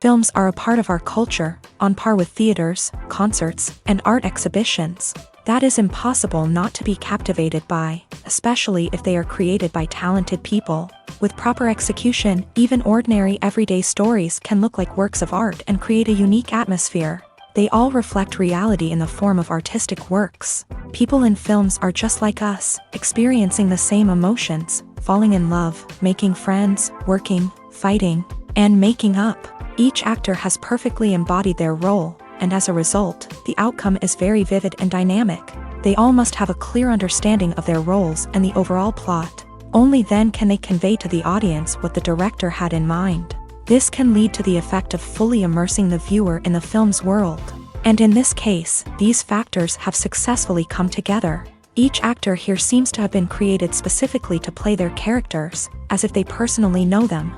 Films are a part of our culture, on par with theaters, concerts, and art exhibitions. That is impossible not to be captivated by, especially if they are created by talented people. With proper execution, even ordinary everyday stories can look like works of art and create a unique atmosphere. They all reflect reality in the form of artistic works. People in films are just like us, experiencing the same emotions, falling in love, making friends, working, fighting, and making up. Each actor has perfectly embodied their role, and as a result, the outcome is very vivid and dynamic. They all must have a clear understanding of their roles and the overall plot. Only then can they convey to the audience what the director had in mind. This can lead to the effect of fully immersing the viewer in the film's world. And in this case, these factors have successfully come together. Each actor here seems to have been created specifically to play their characters, as if they personally know them.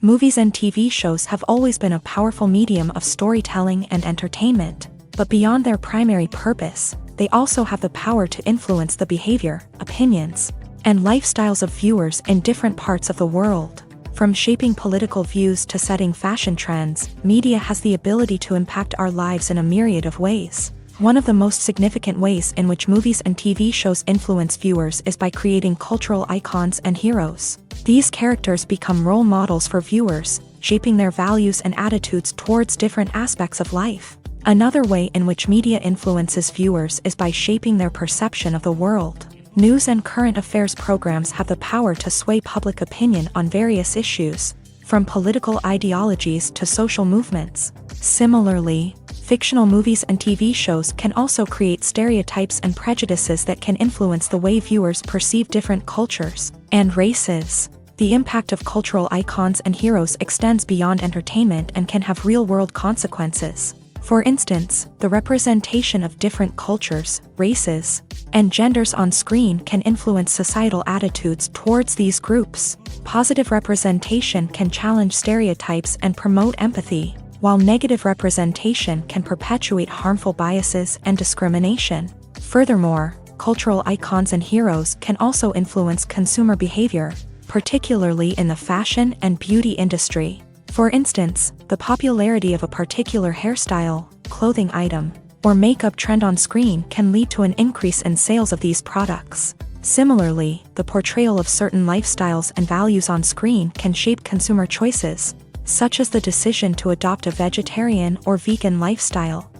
Movies and TV shows have always been a powerful medium of storytelling and entertainment, but beyond their primary purpose, they also have the power to influence the behavior, opinions, and lifestyles of viewers in different parts of the world. From shaping political views to setting fashion trends, media has the ability to impact our lives in a myriad of ways. One of the most significant ways in which movies and TV shows influence viewers is by creating cultural icons and heroes. These characters become role models for viewers, shaping their values and attitudes towards different aspects of life. Another way in which media influences viewers is by shaping their perception of the world. News and current affairs programs have the power to sway public opinion on various issues, from political ideologies to social movements. Similarly, fictional movies and TV shows can also create stereotypes and prejudices that can influence the way viewers perceive different cultures and races. The impact of cultural icons and heroes extends beyond entertainment and can have real-world consequences. For instance, the representation of different cultures, races, and genders on screen can influence societal attitudes towards these groups. Positive representation can challenge stereotypes and promote empathy, while negative representation can perpetuate harmful biases and discrimination. Furthermore, cultural icons and heroes can also influence consumer behavior, particularly in the fashion and beauty industry. For instance, the popularity of a particular hairstyle, clothing item, or makeup trend on screen can lead to an increase in sales of these products. Similarly, the portrayal of certain lifestyles and values on screen can shape consumer choices, such as the decision to adopt a vegetarian or vegan lifestyle.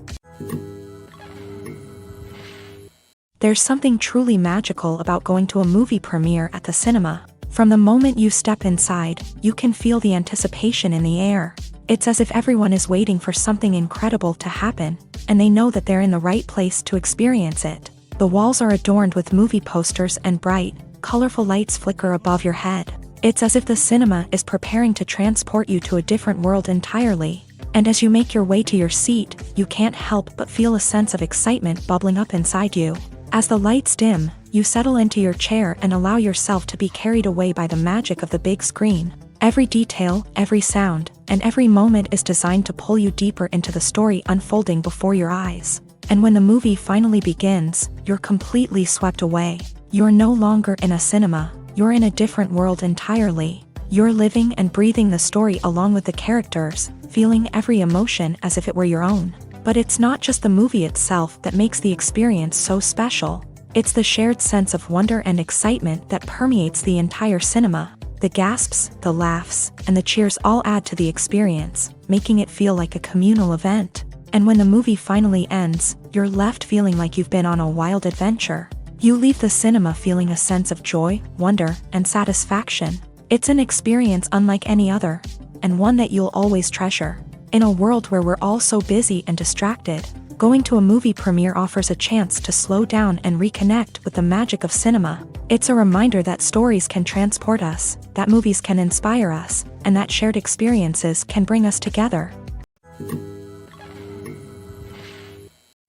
There's something truly magical about going to a movie premiere at the cinema. From the moment you step inside, you can feel the anticipation in the air. It's as if everyone is waiting for something incredible to happen, and they know that they're in the right place to experience it. The walls are adorned with movie posters and bright, colorful lights flicker above your head. It's as if the cinema is preparing to transport you to a different world entirely. And as you make your way to your seat, you can't help but feel a sense of excitement bubbling up inside you. As the lights dim, you settle into your chair and allow yourself to be carried away by the magic of the big screen. Every detail, every sound, and every moment is designed to pull you deeper into the story unfolding before your eyes. And when the movie finally begins, you're completely swept away. You're no longer in a cinema, you're in a different world entirely. You're living and breathing the story along with the characters, feeling every emotion as if it were your own. But it's not just the movie itself that makes the experience so special. It's the shared sense of wonder and excitement that permeates the entire cinema. The gasps, the laughs, and the cheers all add to the experience, making it feel like a communal event. And when the movie finally ends, you're left feeling like you've been on a wild adventure. You leave the cinema feeling a sense of joy, wonder, and satisfaction. It's an experience unlike any other, and one that you'll always treasure. In a world where we're all so busy and distracted, going to a movie premiere offers a chance to slow down and reconnect with the magic of cinema. It's a reminder that stories can transport us, that movies can inspire us, and that shared experiences can bring us together.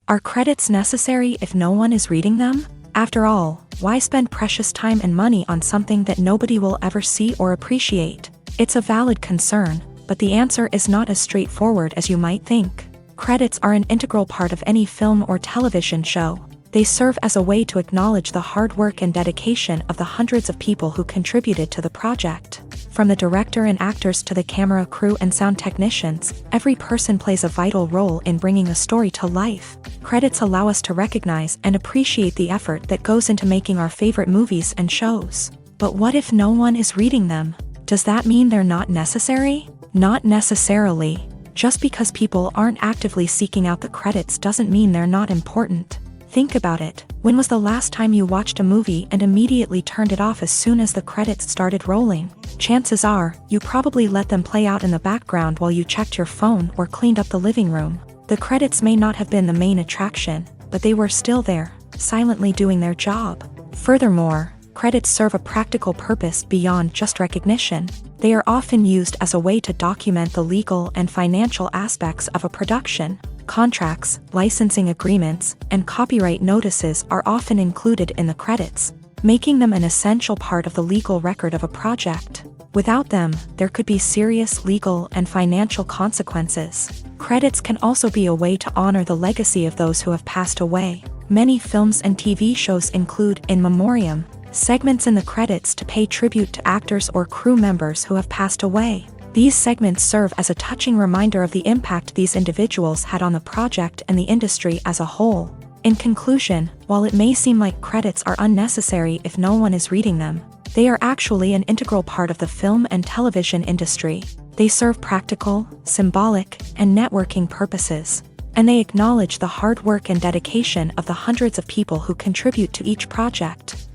Are credits necessary if no one is reading them? After all, why spend precious time and money on something that nobody will ever see or appreciate? It's a valid concern, but the answer is not as straightforward as you might think. Credits are an integral part of any film or television show. They serve as a way to acknowledge the hard work and dedication of the hundreds of people who contributed to the project. From the director and actors to the camera crew and sound technicians, every person plays a vital role in bringing a story to life. Credits allow us to recognize and appreciate the effort that goes into making our favorite movies and shows. But what if no one is reading them? Does that mean they're not necessary? Not necessarily. Just because people aren't actively seeking out the credits doesn't mean they're not important. Think about it. When was the last time you watched a movie and immediately turned it off as soon as the credits started rolling? Chances are, you probably let them play out in the background while you checked your phone or cleaned up the living room. The credits may not have been the main attraction, but they were still there, silently doing their job. Furthermore, credits serve a practical purpose beyond just recognition. They are often used as a way to document the legal and financial aspects of a production. Contracts, licensing agreements, and copyright notices are often included in the credits, making them an essential part of the legal record of a project. Without them, there could be serious legal and financial consequences. Credits can also be a way to honor the legacy of those who have passed away. Many films and TV shows include in memoriam segments in the credits to pay tribute to actors or crew members who have passed away. These segments serve as a touching reminder of the impact these individuals had on the project and the industry as a whole. In conclusion, while it may seem like credits are unnecessary if no one is reading them, they are actually an integral part of the film and television industry. They serve practical, symbolic, and networking purposes, and they acknowledge the hard work and dedication of the hundreds of people who contribute to each project.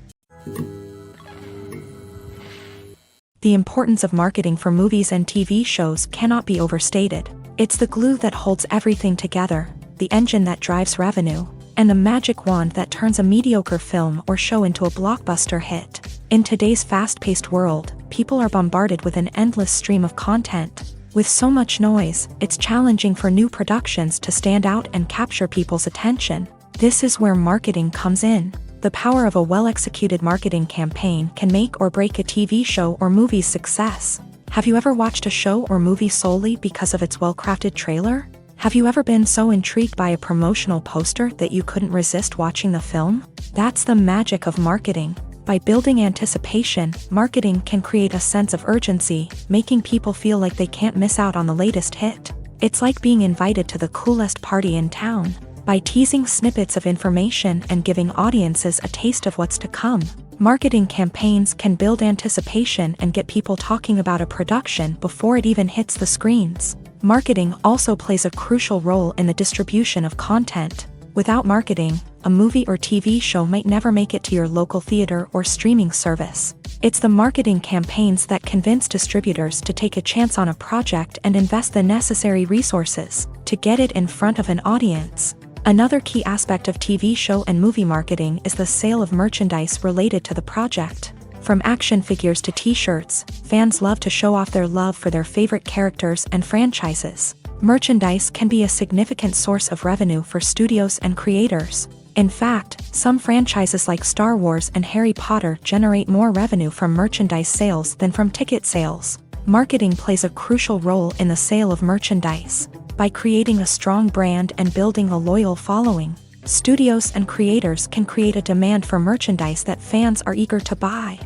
The importance of marketing for movies and TV shows cannot be overstated. It's the glue that holds everything together, the engine that drives revenue, and the magic wand that turns a mediocre film or show into a blockbuster hit. In today's fast-paced world, people are bombarded with an endless stream of content. With so much noise, it's challenging for new productions to stand out and capture people's attention. This is where marketing comes in. The power of a well-executed marketing campaign can make or break a TV show or movie's success. Have you ever watched a show or movie solely because of its well-crafted trailer? Have you ever been so intrigued by a promotional poster that you couldn't resist watching the film? That's the magic of marketing. By building anticipation, marketing can create a sense of urgency, making people feel like they can't miss out on the latest hit. It's like being invited to the coolest party in town. By teasing snippets of information and giving audiences a taste of what's to come, marketing campaigns can build anticipation and get people talking about a production before it even hits the screens. Marketing also plays a crucial role in the distribution of content. Without marketing, a movie or TV show might never make it to your local theater or streaming service. It's the marketing campaigns that convince distributors to take a chance on a project and invest the necessary resources to get it in front of an audience. Another key aspect of TV show and movie marketing is the sale of merchandise related to the project. From action figures to t-shirts, fans love to show off their love for their favorite characters and franchises. Merchandise can be a significant source of revenue for studios and creators. In fact, some franchises like Star Wars and Harry Potter generate more revenue from merchandise sales than from ticket sales. Marketing plays a crucial role in the sale of merchandise. By creating a strong brand and building a loyal following, studios and creators can create a demand for merchandise that fans are eager to buy.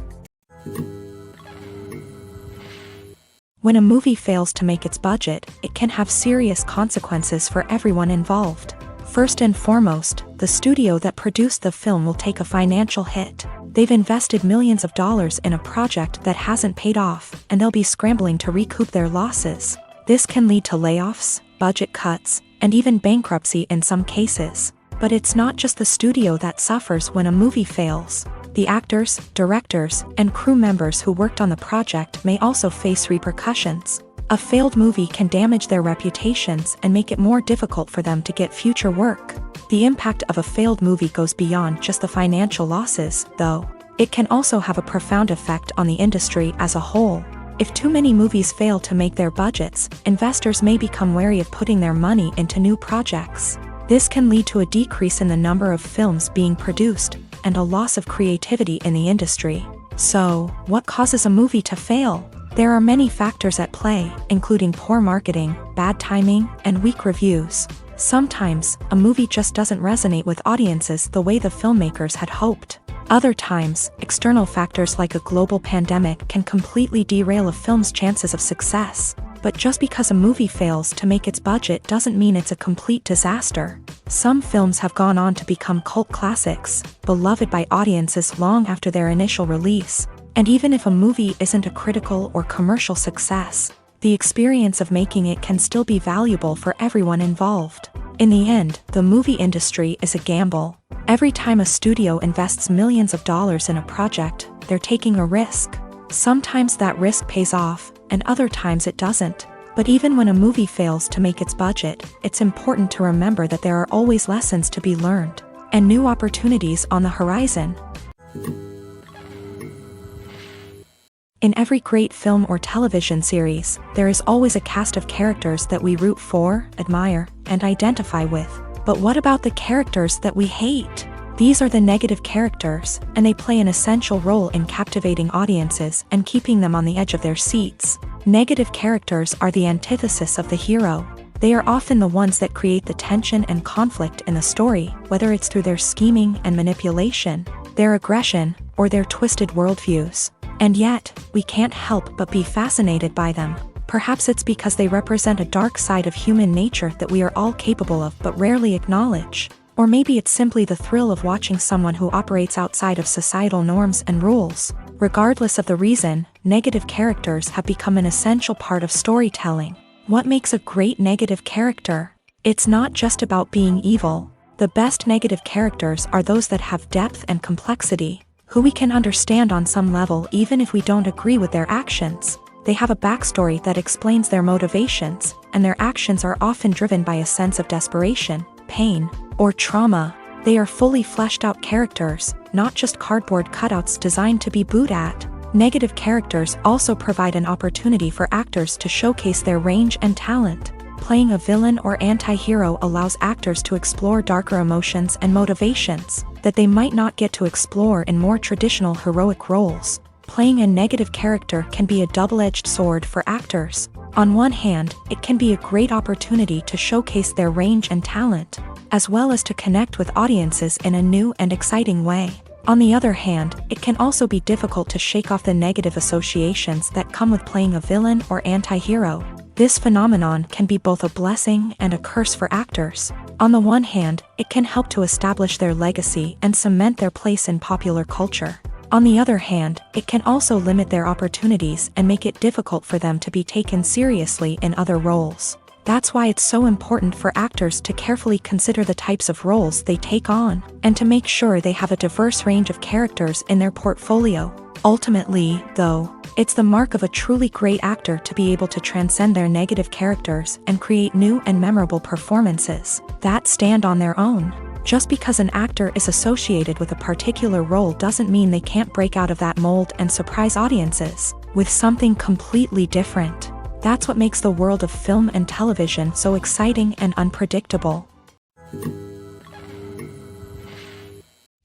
When a movie fails to make its budget, it can have serious consequences for everyone involved. First and foremost, the studio that produced the film will take a financial hit. They've invested millions of dollars in a project that hasn't paid off, and they'll be scrambling to recoup their losses. This can lead to layoffs, budget cuts, and even bankruptcy in some cases. But it's not just the studio that suffers when a movie fails. The actors, directors, and crew members who worked on the project may also face repercussions. A failed movie can damage their reputations and make it more difficult for them to get future work. The impact of a failed movie goes beyond just the financial losses, though. It can also have a profound effect on the industry as a whole. If too many movies fail to make their budgets, investors may become wary of putting their money into new projects. This can lead to a decrease in the number of films being produced, and a loss of creativity in the industry. So, what causes a movie to fail? There are many factors at play, including poor marketing, bad timing, and weak reviews. Sometimes, a movie just doesn't resonate with audiences the way the filmmakers had hoped. Other times, external factors like a global pandemic can completely derail a film's chances of success. But just because a movie fails to make its budget doesn't mean it's a complete disaster. Some films have gone on to become cult classics, beloved by audiences long after their initial release. And even if a movie isn't a critical or commercial success, the experience of making it can still be valuable for everyone involved. In the end, the movie industry is a gamble. Every time a studio invests millions of dollars in a project, they're taking a risk. Sometimes that risk pays off, and other times it doesn't. But even when a movie fails to make its budget, it's important to remember that there are always lessons to be learned, and new opportunities on the horizon. In every great film or television series, there is always a cast of characters that we root for, admire, and identify with. But what about the characters that we hate? These are the negative characters, and they play an essential role in captivating audiences and keeping them on the edge of their seats. Negative characters are the antithesis of the hero. They are often the ones that create the tension and conflict in the story, whether it's through their scheming and manipulation, their aggression, or their twisted worldviews. And yet, we can't help but be fascinated by them. Perhaps it's because they represent a dark side of human nature that we are all capable of but rarely acknowledge. Or maybe it's simply the thrill of watching someone who operates outside of societal norms and rules. Regardless of the reason, negative characters have become an essential part of storytelling. What makes a great negative character? It's not just about being evil. The best negative characters are those that have depth and complexity, who we can understand on some level even if we don't agree with their actions. They have a backstory that explains their motivations, and their actions are often driven by a sense of desperation, pain, or trauma. They are fully fleshed out characters, not just cardboard cutouts designed to be booed at. Negative characters also provide an opportunity for actors to showcase their range and talent. Playing a villain or anti-hero allows actors to explore darker emotions and motivations that they might not get to explore in more traditional heroic roles. Playing a negative character can be a double-edged sword for actors. On one hand, it can be a great opportunity to showcase their range and talent, as well as to connect with audiences in a new and exciting way. On the other hand, it can also be difficult to shake off the negative associations that come with playing a villain or anti-hero. This phenomenon can be both a blessing and a curse for actors. On the one hand, it can help to establish their legacy and cement their place in popular culture. On the other hand, it can also limit their opportunities and make it difficult for them to be taken seriously in other roles. That's why it's so important for actors to carefully consider the types of roles they take on, and to make sure they have a diverse range of characters in their portfolio. Ultimately, though, it's the mark of a truly great actor to be able to transcend their negative characters and create new and memorable performances that stand on their own. Just because an actor is associated with a particular role doesn't mean they can't break out of that mold and surprise audiences with something completely different. That's what makes the world of film and television so exciting and unpredictable.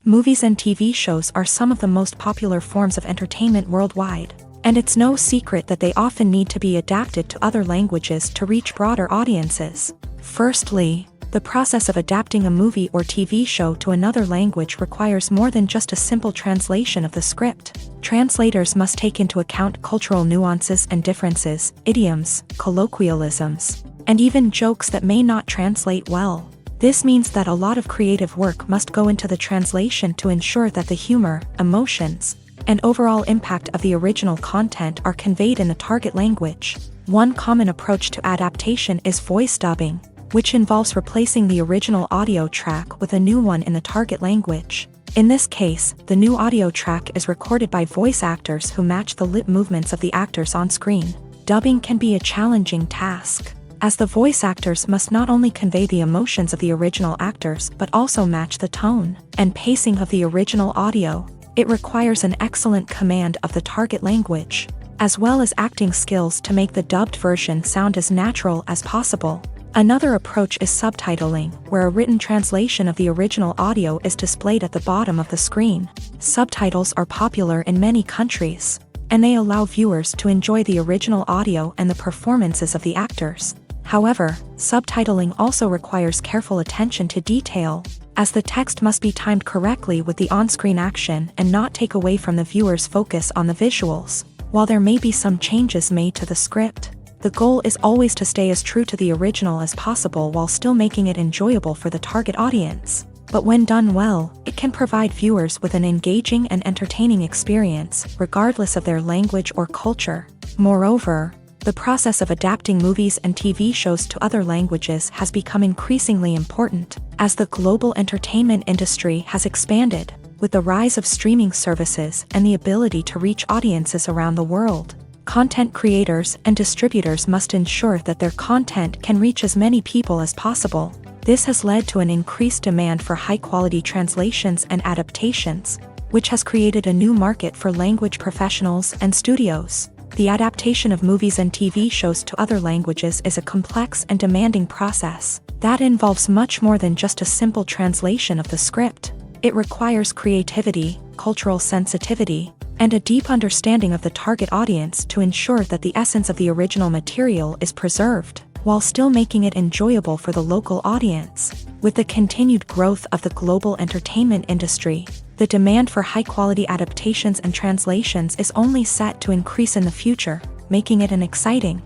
Movies and TV shows are some of the most popular forms of entertainment worldwide, and it's no secret that they often need to be adapted to other languages to reach broader audiences. Firstly, the process of adapting a movie or TV show to another language requires more than just a simple translation of the script. Translators must take into account cultural nuances and differences, idioms, colloquialisms, and even jokes that may not translate well. This means that a lot of creative work must go into the translation to ensure that the humor, emotions, and overall impact of the original content are conveyed in the target language. One common approach to adaptation is voice dubbing, which involves replacing the original audio track with a new one in the target language. In this case, the new audio track is recorded by voice actors who match the lip movements of the actors on screen. Dubbing can be a challenging task, as the voice actors must not only convey the emotions of the original actors but also match the tone and pacing of the original audio. It requires an excellent command of the target language, as well as acting skills to make the dubbed version sound as natural as possible. Another approach is subtitling, where a written translation of the original audio is displayed at the bottom of the screen. Subtitles are popular in many countries, and they allow viewers to enjoy the original audio and the performances of the actors. However, subtitling also requires careful attention to detail, as the text must be timed correctly with the on-screen action and not take away from the viewer's focus on the visuals. While there may be some changes made to the script, the goal is always to stay as true to the original as possible while still making it enjoyable for the target audience. But when done well, it can provide viewers with an engaging and entertaining experience, regardless of their language or culture. Moreover, the process of adapting movies and TV shows to other languages has become increasingly important, as the global entertainment industry has expanded, with the rise of streaming services and the ability to reach audiences around the world. Content creators and distributors must ensure that their content can reach as many people as possible. This has led to an increased demand for high-quality translations and adaptations, which has created a new market for language professionals and studios. The adaptation of movies and TV shows to other languages is a complex and demanding process that involves much more than just a simple translation of the script. It requires creativity, cultural sensitivity, and a deep understanding of the target audience to ensure that the essence of the original material is preserved, while still making it enjoyable for the local audience. With the continued growth of the global entertainment industry, the demand for high-quality adaptations and translations is only set to increase in the future, making it an exciting.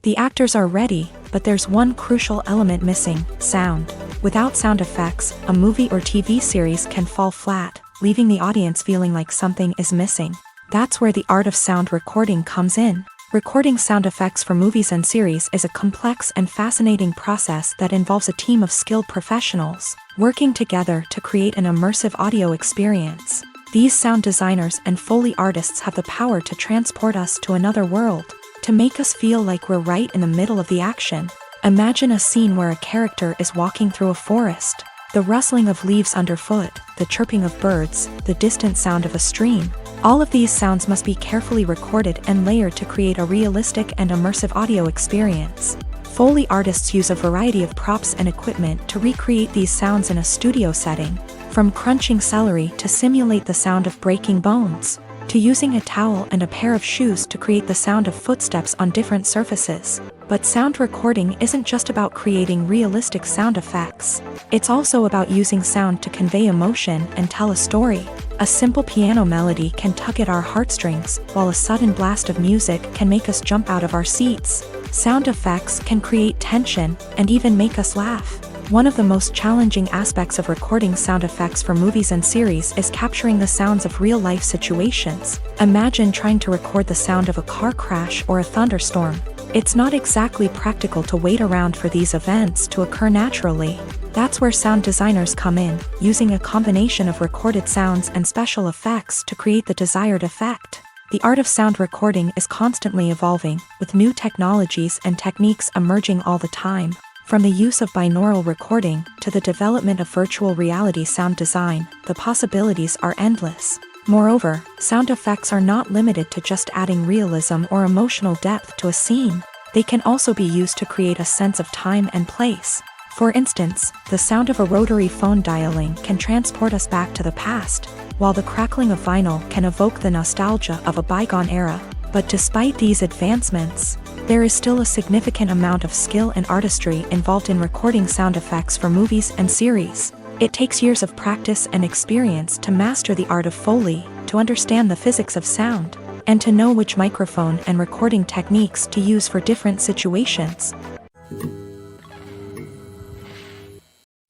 The actors are ready, but there's one crucial element missing: sound. Without sound effects, a movie or TV series can fall flat, leaving the audience feeling like something is missing. That's where the art of sound recording comes in. Recording sound effects for movies and series is a complex and fascinating process that involves a team of skilled professionals working together to create an immersive audio experience. These sound designers and Foley artists have the power to transport us to another world, to make us feel like we're right in the middle of the action. Imagine a scene where a character is walking through a forest. The rustling of leaves underfoot, the chirping of birds, the distant sound of a stream. All of these sounds must be carefully recorded and layered to create a realistic and immersive audio experience. Foley artists use a variety of props and equipment to recreate these sounds in a studio setting, from crunching celery to simulate the sound of breaking bones, to using a towel and a pair of shoes to create the sound of footsteps on different surfaces. But sound recording isn't just about creating realistic sound effects. It's also about using sound to convey emotion and tell a story. A simple piano melody can tug at our heartstrings, while a sudden blast of music can make us jump out of our seats. Sound effects can create tension and even make us laugh. One of the most challenging aspects of recording sound effects for movies and series is capturing the sounds of real-life situations. Imagine trying to record the sound of a car crash or a thunderstorm. It's not exactly practical to wait around for these events to occur naturally. That's where sound designers come in, using a combination of recorded sounds and special effects to create the desired effect. The art of sound recording is constantly evolving, with new technologies and techniques emerging all the time. From the use of binaural recording to the development of virtual reality sound design, the possibilities are endless. Moreover, sound effects are not limited to just adding realism or emotional depth to a scene. They can also be used to create a sense of time and place. For instance, the sound of a rotary phone dialing can transport us back to the past, while the crackling of vinyl can evoke the nostalgia of a bygone era. But despite these advancements, there is still a significant amount of skill and artistry involved in recording sound effects for movies and series. It takes years of practice and experience to master the art of Foley, to understand the physics of sound, and to know which microphone and recording techniques to use for different situations.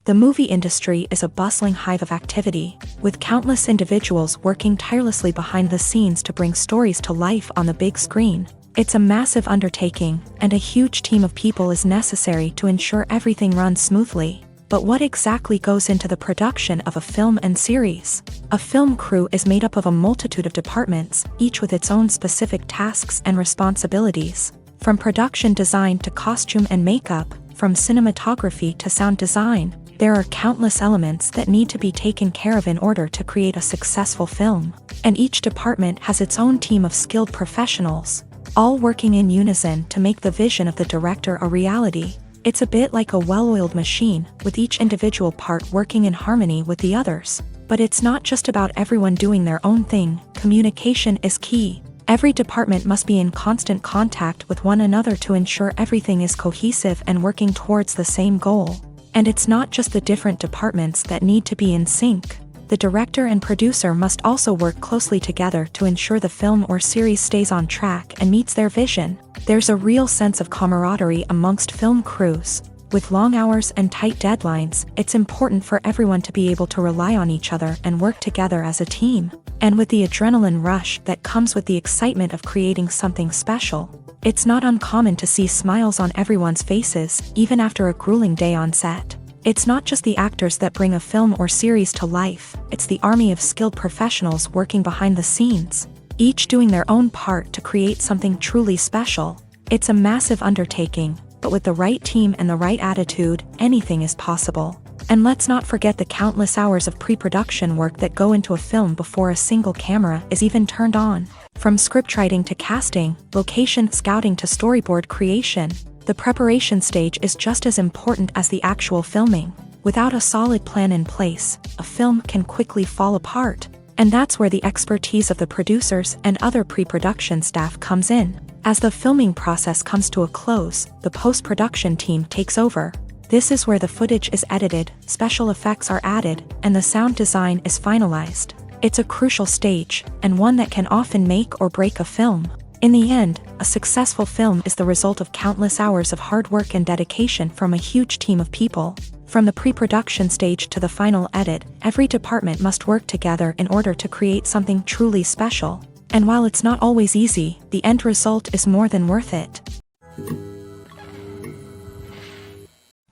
The movie industry is a bustling hive of activity, with countless individuals working tirelessly behind the scenes to bring stories to life on the big screen. It's a massive undertaking, and a huge team of people is necessary to ensure everything runs smoothly. But what exactly goes into the production of a film and series? A film crew is made up of a multitude of departments, each with its own specific tasks and responsibilities. From production design to costume and makeup, from cinematography to sound design, there are countless elements that need to be taken care of in order to create a successful film. And each department has its own team of skilled professionals, all working in unison to make the vision of the director a reality. It's a bit like a well-oiled machine, with each individual part working in harmony with the others. But it's not just about everyone doing their own thing. Communication is key. Every department must be in constant contact with one another to ensure everything is cohesive and working towards the same goal. And it's not just the different departments that need to be in sync. The director and producer must also work closely together to ensure the film or series stays on track and meets their vision. There's a real sense of camaraderie amongst film crews. With long hours and tight deadlines, it's important for everyone to be able to rely on each other and work together as a team. And with the adrenaline rush that comes with the excitement of creating something special, it's not uncommon to see smiles on everyone's faces, even after a grueling day on set. It's not just the actors that bring a film or series to life, it's the army of skilled professionals working behind the scenes, each doing their own part to create something truly special. It's a massive undertaking, but with the right team and the right attitude, anything is possible. And let's not forget the countless hours of pre-production work that go into a film before a single camera is even turned on. From scriptwriting to casting, location scouting to storyboard creation, the preparation stage is just as important as the actual filming. Without a solid plan in place, a film can quickly fall apart. And that's where the expertise of the producers and other pre-production staff comes in. As the filming process comes to a close, the post-production team takes over. This is where the footage is edited, special effects are added, and the sound design is finalized. It's a crucial stage, and one that can often make or break a film. In the end, a successful film is the result of countless hours of hard work and dedication from a huge team of people. From the pre-production stage to the final edit, every department must work together in order to create something truly special. And while it's not always easy, the end result is more than worth it.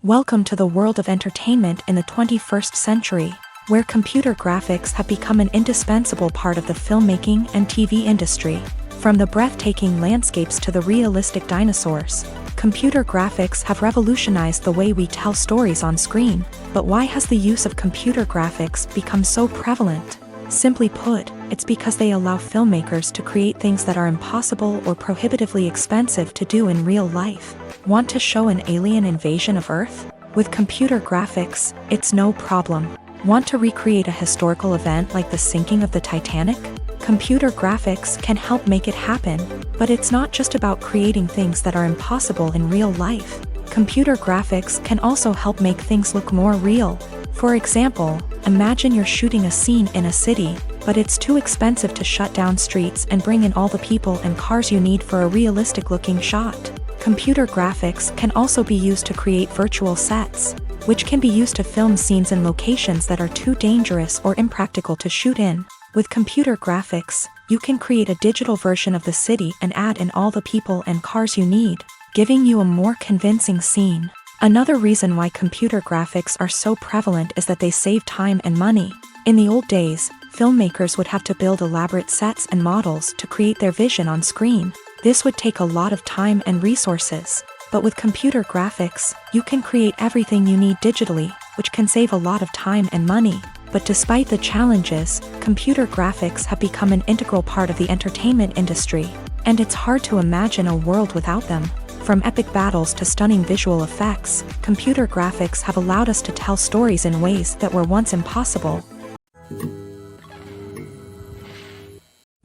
Welcome to the world of entertainment in the 21st century, where computer graphics have become an indispensable part of the filmmaking and TV industry. From the breathtaking landscapes to the realistic dinosaurs, computer graphics have revolutionized the way we tell stories on screen. But why has the use of computer graphics become so prevalent? Simply put, it's because they allow filmmakers to create things that are impossible or prohibitively expensive to do in real life. Want to show an alien invasion of Earth? With computer graphics, it's no problem. Want to recreate a historical event like the sinking of the Titanic? Computer graphics can help make it happen. But it's not just about creating things that are impossible in real life. Computer graphics can also help make things look more real. For example, imagine you're shooting a scene in a city, but it's too expensive to shut down streets and bring in all the people and cars you need for a realistic-looking shot. Computer graphics can also be used to create virtual sets, which can be used to film scenes in locations that are too dangerous or impractical to shoot in. With computer graphics, you can create a digital version of the city and add in all the people and cars you need, giving you a more convincing scene. Another reason why computer graphics are so prevalent is that they save time and money. In the old days, filmmakers would have to build elaborate sets and models to create their vision on screen. This would take a lot of time and resources. But with computer graphics, you can create everything you need digitally, which can save a lot of time and money. But despite the challenges, computer graphics have become an integral part of the entertainment industry, and it's hard to imagine a world without them. From epic battles to stunning visual effects, computer graphics have allowed us to tell stories in ways that were once impossible.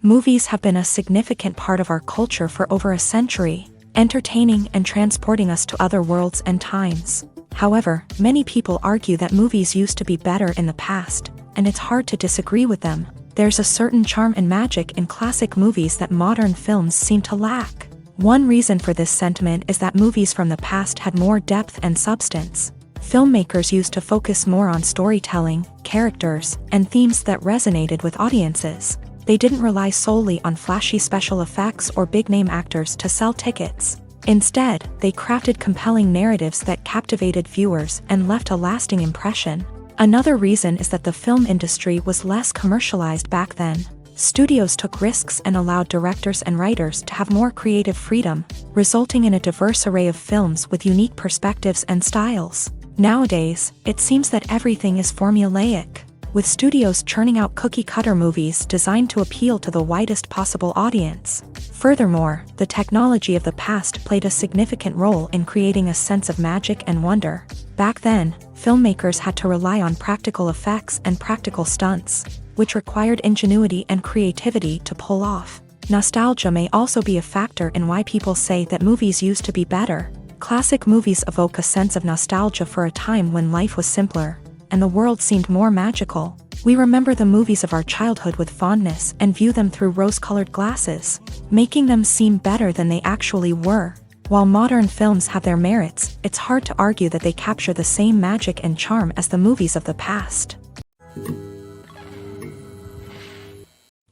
Movies have been a significant part of our culture for over a century, entertaining and transporting us to other worlds and times. However, many people argue that movies used to be better in the past, and it's hard to disagree with them. There's a certain charm and magic in classic movies that modern films seem to lack. One reason for this sentiment is that movies from the past had more depth and substance. Filmmakers used to focus more on storytelling, characters, and themes that resonated with audiences. They didn't rely solely on flashy special effects or big-name actors to sell tickets. Instead, they crafted compelling narratives that captivated viewers and left a lasting impression. Another reason is that the film industry was less commercialized back then. Studios took risks and allowed directors and writers to have more creative freedom, resulting in a diverse array of films with unique perspectives and styles. Nowadays, it seems that everything is formulaic, with studios churning out cookie-cutter movies designed to appeal to the widest possible audience. Furthermore, the technology of the past played a significant role in creating a sense of magic and wonder. Back then, filmmakers had to rely on practical effects and practical stunts, which required ingenuity and creativity to pull off. Nostalgia may also be a factor in why people say that movies used to be better. Classic movies evoke a sense of nostalgia for a time when life was simpler, and the world seemed more magical. We remember the movies of our childhood with fondness and view them through rose-colored glasses, making them seem better than they actually were. While modern films have their merits, it's hard to argue that they capture the same magic and charm as the movies of the past.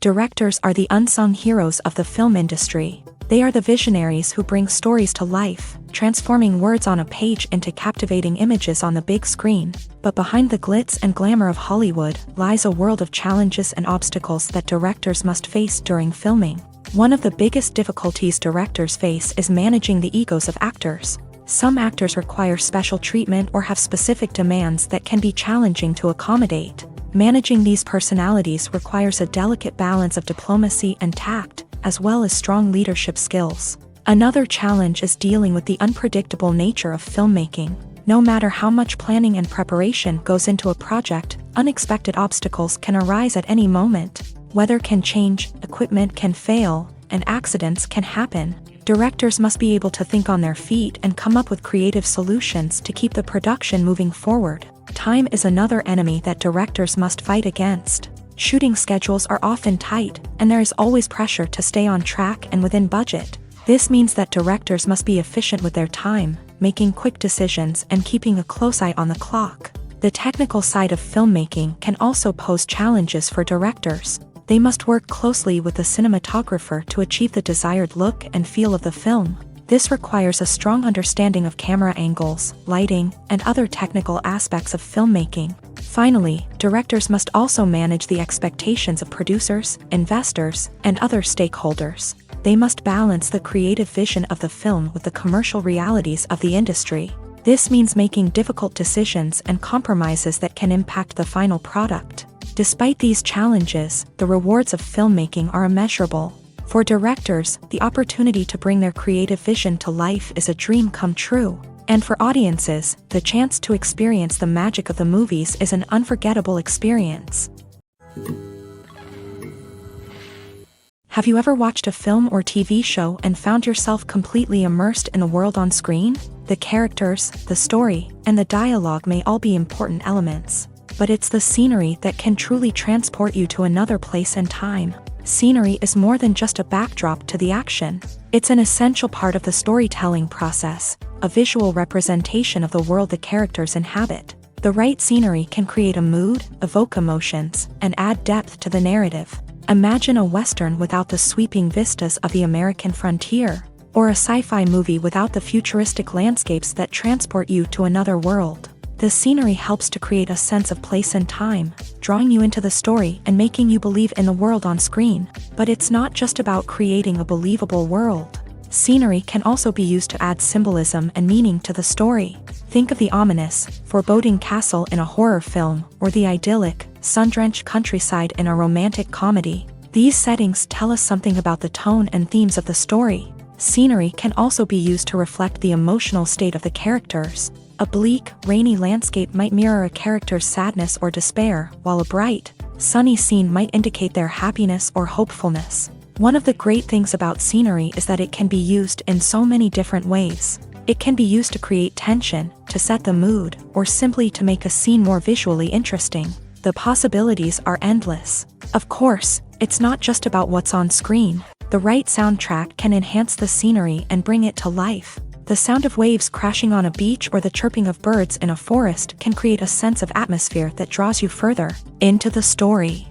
Directors are the unsung heroes of the film industry. They are the visionaries who bring stories to life, transforming words on a page into captivating images on the big screen. But behind the glitz and glamour of Hollywood lies a world of challenges and obstacles that directors must face during filming. One of the biggest difficulties directors face is managing the egos of actors. Some actors require special treatment or have specific demands that can be challenging to accommodate. Managing these personalities requires a delicate balance of diplomacy and tact, as well as strong leadership skills. Another challenge is dealing with the unpredictable nature of filmmaking. No matter how much planning and preparation goes into a project, unexpected obstacles can arise at any moment. Weather can change, equipment can fail, and accidents can happen. Directors must be able to think on their feet and come up with creative solutions to keep the production moving forward. Time is another enemy that directors must fight against. Shooting schedules are often tight, and there is always pressure to stay on track and within budget. This means that directors must be efficient with their time, making quick decisions and keeping a close eye on the clock. The technical side of filmmaking can also pose challenges for directors. They must work closely with the cinematographer to achieve the desired look and feel of the film. This requires a strong understanding of camera angles, lighting, and other technical aspects of filmmaking. Finally, directors must also manage the expectations of producers, investors, and other stakeholders. They must balance the creative vision of the film with the commercial realities of the industry. This means making difficult decisions and compromises that can impact the final product. Despite these challenges, the rewards of filmmaking are immeasurable. For directors, the opportunity to bring their creative vision to life is a dream come true. And for audiences, the chance to experience the magic of the movies is an unforgettable experience. Have you ever watched a film or TV show and found yourself completely immersed in the world on screen? The characters, the story, and the dialogue may all be important elements, but it's the scenery that can truly transport you to another place and time. Scenery is more than just a backdrop to the action. It's an essential part of the storytelling process, a visual representation of the world the characters inhabit. The right scenery can create a mood, evoke emotions, and add depth to the narrative. Imagine a Western without the sweeping vistas of the American frontier, or a sci-fi movie without the futuristic landscapes that transport you to another world. The scenery helps to create a sense of place and time, drawing you into the story and making you believe in the world on screen. But it's not just about creating a believable world. Scenery can also be used to add symbolism and meaning to the story. Think of the ominous, foreboding castle in a horror film, or the idyllic, sun-drenched countryside in a romantic comedy. These settings tell us something about the tone and themes of the story. Scenery can also be used to reflect the emotional state of the characters. A bleak, rainy landscape might mirror a character's sadness or despair, while a bright, sunny scene might indicate their happiness or hopefulness. One of the great things about scenery is that it can be used in so many different ways. It can be used to create tension, to set the mood, or simply to make a scene more visually interesting. The possibilities are endless. Of course, it's not just about what's on screen. The right soundtrack can enhance the scenery and bring it to life. The sound of waves crashing on a beach or the chirping of birds in a forest can create a sense of atmosphere that draws you further into the story.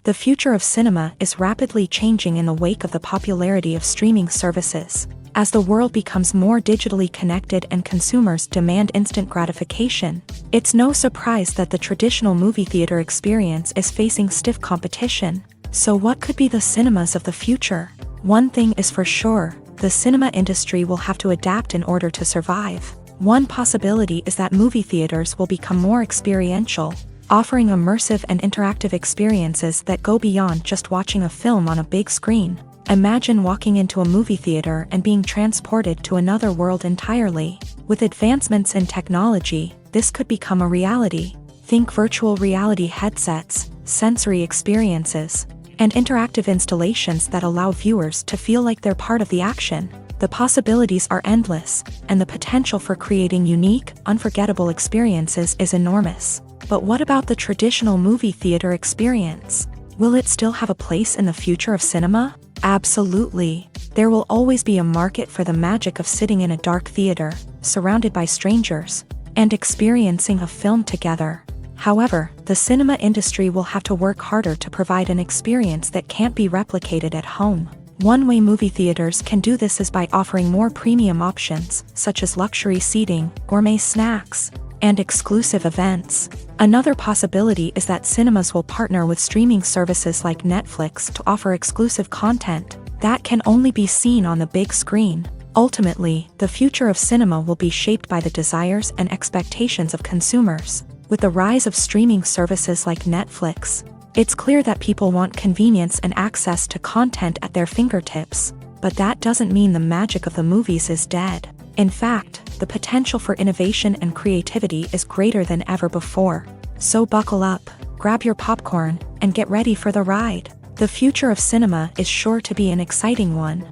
The future of cinema is rapidly changing in the wake of the popularity of streaming services. As the world becomes more digitally connected and consumers demand instant gratification, it's no surprise that the traditional movie theater experience is facing stiff competition. So what could be the cinemas of the future? One thing is for sure, the cinema industry will have to adapt in order to survive. One possibility is that movie theaters will become more experiential, offering immersive and interactive experiences that go beyond just watching a film on a big screen. Imagine walking into a movie theater and being transported to another world entirely. With advancements in technology, this could become a reality. Think virtual reality headsets, sensory experiences, and interactive installations that allow viewers to feel like they're part of the action. The possibilities are endless, and the potential for creating unique, unforgettable experiences is enormous. But what about the traditional movie theater experience? Will it still have a place in the future of cinema? Absolutely. There will always be a market for the magic of sitting in a dark theater, surrounded by strangers, and experiencing a film together. However, the cinema industry will have to work harder to provide an experience that can't be replicated at home. One way movie theaters can do this is by offering more premium options, such as luxury seating, gourmet snacks, and exclusive events. Another possibility is that cinemas will partner with streaming services like Netflix to offer exclusive content that can only be seen on the big screen. Ultimately, the future of cinema will be shaped by the desires and expectations of consumers. With the rise of streaming services like Netflix, it's clear that people want convenience and access to content at their fingertips. But that doesn't mean the magic of the movies is dead. In fact, the potential for innovation and creativity is greater than ever before. So buckle up, grab your popcorn, and get ready for the ride. The future of cinema is sure to be an exciting one.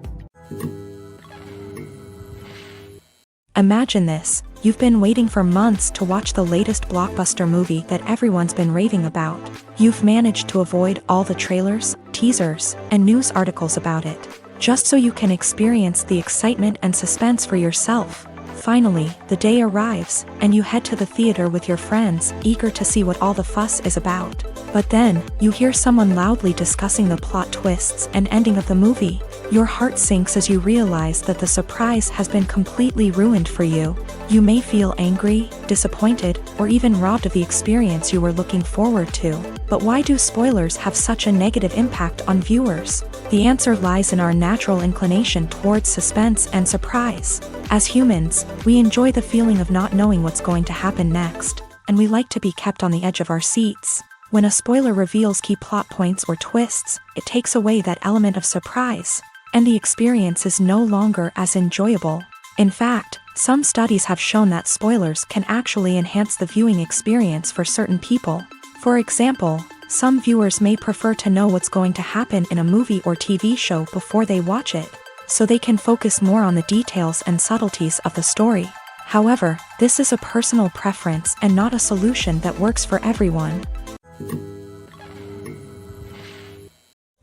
Imagine this: you've been waiting for months to watch the latest blockbuster movie that everyone's been raving about. You've managed to avoid all the trailers, teasers, and news articles about it, just so you can experience the excitement and suspense for yourself. Finally, the day arrives, and you head to the theater with your friends, eager to see what all the fuss is about. But then, you hear someone loudly discussing the plot twists and ending of the movie. Your heart sinks as you realize that the surprise has been completely ruined for you. You may feel angry, disappointed, or even robbed of the experience you were looking forward to. But why do spoilers have such a negative impact on viewers? The answer lies in our natural inclination towards suspense and surprise. As humans, we enjoy the feeling of not knowing what's going to happen next, and we like to be kept on the edge of our seats. When a spoiler reveals key plot points or twists, it takes away that element of surprise, and the experience is no longer as enjoyable. In fact, some studies have shown that spoilers can actually enhance the viewing experience for certain people. For example, some viewers may prefer to know what's going to happen in a movie or TV show before they watch it, so they can focus more on the details and subtleties of the story. However, this is a personal preference and not a solution that works for everyone.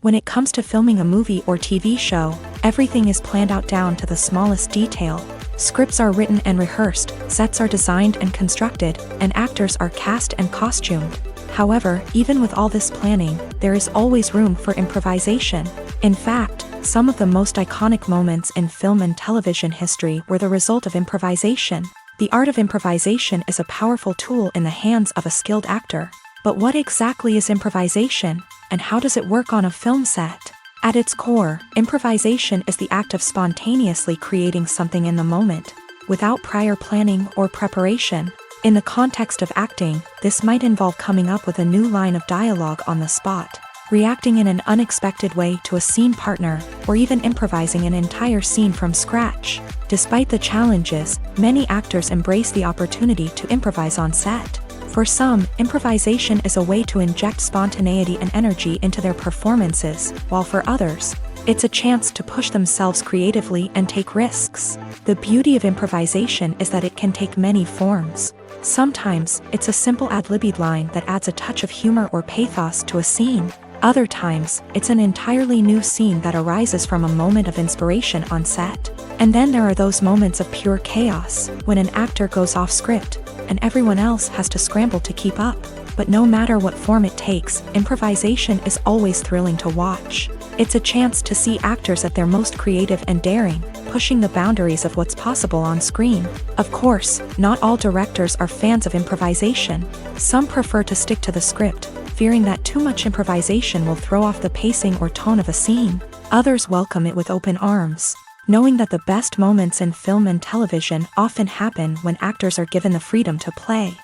When it comes to filming a movie or TV show, everything is planned out down to the smallest detail. Scripts are written and rehearsed, sets are designed and constructed, and actors are cast and costumed. However, even with all this planning, there is always room for improvisation. In fact, some of the most iconic moments in film and television history were the result of improvisation. The art of improvisation is a powerful tool in the hands of a skilled actor. But what exactly is improvisation, and how does it work on a film set? At its core, improvisation is the act of spontaneously creating something in the moment, without prior planning or preparation. In the context of acting, this might involve coming up with a new line of dialogue on the spot, reacting in an unexpected way to a scene partner, or even improvising an entire scene from scratch. Despite the challenges, many actors embrace the opportunity to improvise on set. For some, improvisation is a way to inject spontaneity and energy into their performances, while for others, it's a chance to push themselves creatively and take risks. The beauty of improvisation is that it can take many forms. Sometimes, it's a simple ad-libbed line that adds a touch of humor or pathos to a scene. Other times, it's an entirely new scene that arises from a moment of inspiration on set. And then there are those moments of pure chaos, when an actor goes off script, and everyone else has to scramble to keep up. But no matter what form it takes, improvisation is always thrilling to watch. It's a chance to see actors at their most creative and daring, pushing the boundaries of what's possible on screen. Of course, not all directors are fans of improvisation. Some prefer to stick to the script, fearing that too much improvisation will throw off the pacing or tone of a scene. Others welcome it with open arms, knowing that the best moments in film and television often happen when actors are given the freedom to play.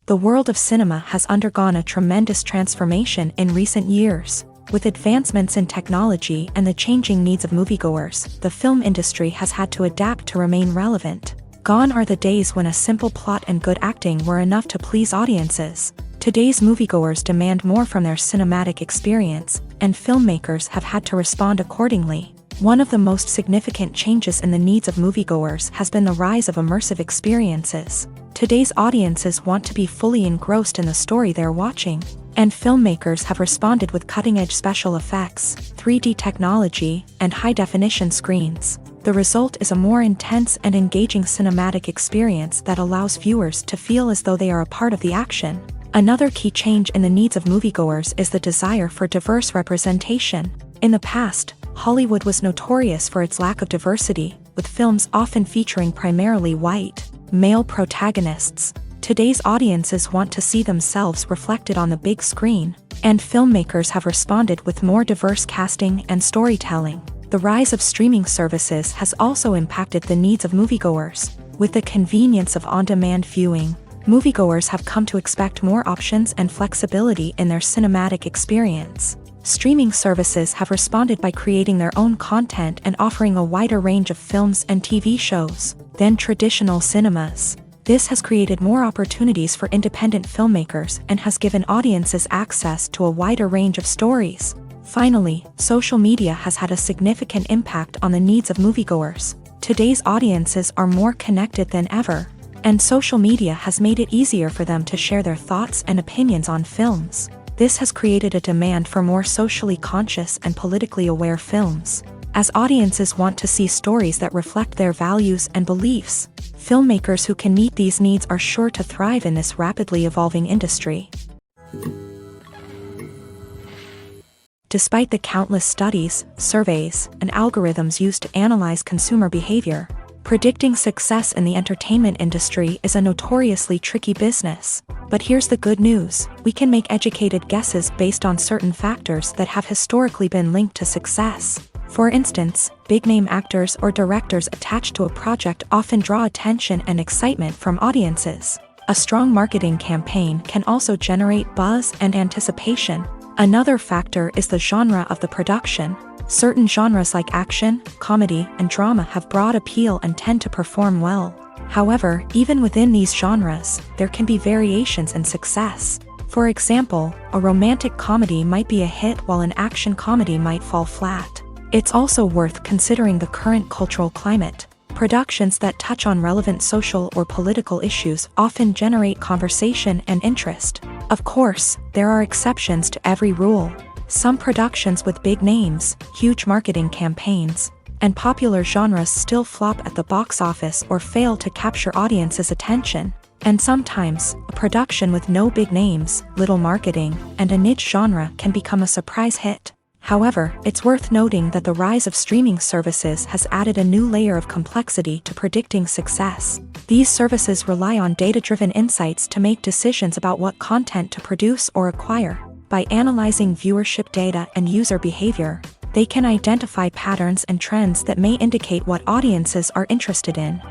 The world of cinema has undergone a tremendous transformation in recent years. With advancements in technology and the changing needs of moviegoers, the film industry has had to adapt to remain relevant. Gone are the days when a simple plot and good acting were enough to please audiences. Today's moviegoers demand more from their cinematic experience, and filmmakers have had to respond accordingly. One of the most significant changes in the needs of moviegoers has been the rise of immersive experiences. Today's audiences want to be fully engrossed in the story they're watching, and filmmakers have responded with cutting-edge special effects, 3D technology, and high-definition screens. The result is a more intense and engaging cinematic experience that allows viewers to feel as though they are a part of the action. Another key change in the needs of moviegoers is the desire for diverse representation. In the past, Hollywood was notorious for its lack of diversity, with films often featuring primarily white, male protagonists. Today's audiences want to see themselves reflected on the big screen, and filmmakers have responded with more diverse casting and storytelling. The rise of streaming services has also impacted the needs of moviegoers. With the convenience of on-demand viewing, moviegoers have come to expect more options and flexibility in their cinematic experience. Streaming services have responded by creating their own content and offering a wider range of films and TV shows than traditional cinemas. This has created more opportunities for independent filmmakers and has given audiences access to a wider range of stories. Finally, social media has had a significant impact on the needs of moviegoers. Today's audiences are more connected than ever, and social media has made it easier for them to share their thoughts and opinions on films. This has created a demand for more socially conscious and politically aware films. As audiences want to see stories that reflect their values and beliefs, filmmakers who can meet these needs are sure to thrive in this rapidly evolving industry. Despite the countless studies, surveys, and algorithms used to analyze consumer behavior, predicting success in the entertainment industry is a notoriously tricky business. But here's the good news: we can make educated guesses based on certain factors that have historically been linked to success. For instance, big-name actors or directors attached to a project often draw attention and excitement from audiences. A strong marketing campaign can also generate buzz and anticipation. Another factor is the genre of the production. Certain genres like action, comedy, and drama have broad appeal and tend to perform well. However, even within these genres, there can be variations in success. For example, a romantic comedy might be a hit while an action comedy might fall flat. It's also worth considering the current cultural climate. Productions that touch on relevant social or political issues often generate conversation and interest. Of course, there are exceptions to every rule. Some productions with big names, huge marketing campaigns, and popular genres still flop at the box office or fail to capture audiences' attention. And sometimes, a production with no big names, little marketing, and a niche genre can become a surprise hit. However, it's worth noting that the rise of streaming services has added a new layer of complexity to predicting success. These services rely on data-driven insights to make decisions about what content to produce or acquire. By analyzing viewership data and user behavior, they can identify patterns and trends that may indicate what audiences are interested in.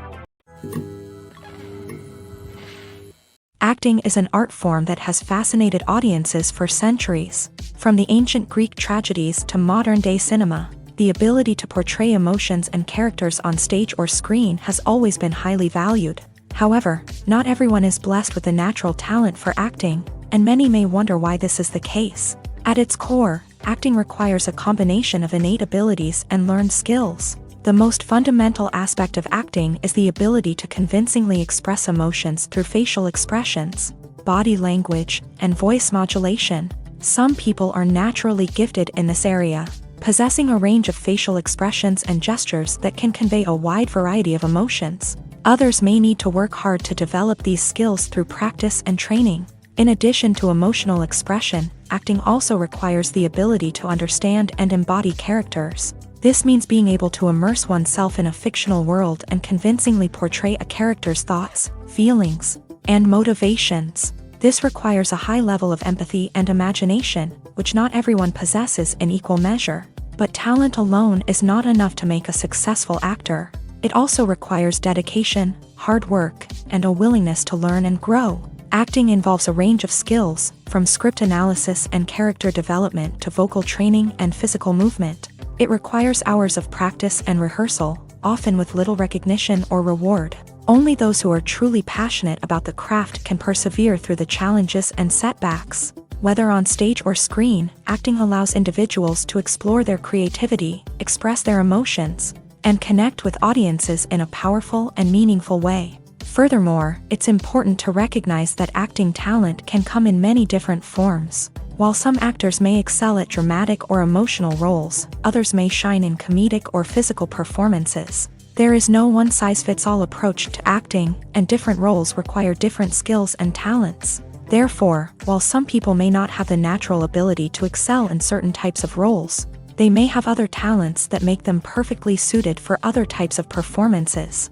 Acting is an art form that has fascinated audiences for centuries. From the ancient Greek tragedies to modern-day cinema, the ability to portray emotions and characters on stage or screen has always been highly valued. However, not everyone is blessed with a natural talent for acting, and many may wonder why this is the case. At its core, acting requires a combination of innate abilities and learned skills. The most fundamental aspect of acting is the ability to convincingly express emotions through facial expressions, body language, and voice modulation. Some people are naturally gifted in this area, possessing a range of facial expressions and gestures that can convey a wide variety of emotions. Others may need to work hard to develop these skills through practice and training. In addition to emotional expression, acting also requires the ability to understand and embody characters. This means being able to immerse oneself in a fictional world and convincingly portray a character's thoughts, feelings, and motivations. This requires a high level of empathy and imagination, which not everyone possesses in equal measure. But talent alone is not enough to make a successful actor. It also requires dedication, hard work, and a willingness to learn and grow. Acting involves a range of skills, from script analysis and character development to vocal training and physical movement. It requires hours of practice and rehearsal, often with little recognition or reward. Only those who are truly passionate about the craft can persevere through the challenges and setbacks. Whether on stage or screen, acting allows individuals to explore their creativity, express their emotions, and connect with audiences in a powerful and meaningful way. Furthermore, it's important to recognize that acting talent can come in many different forms. While some actors may excel at dramatic or emotional roles, others may shine in comedic or physical performances. There is no one-size-fits-all approach to acting, and different roles require different skills and talents. Therefore, while some people may not have the natural ability to excel in certain types of roles, they may have other talents that make them perfectly suited for other types of performances.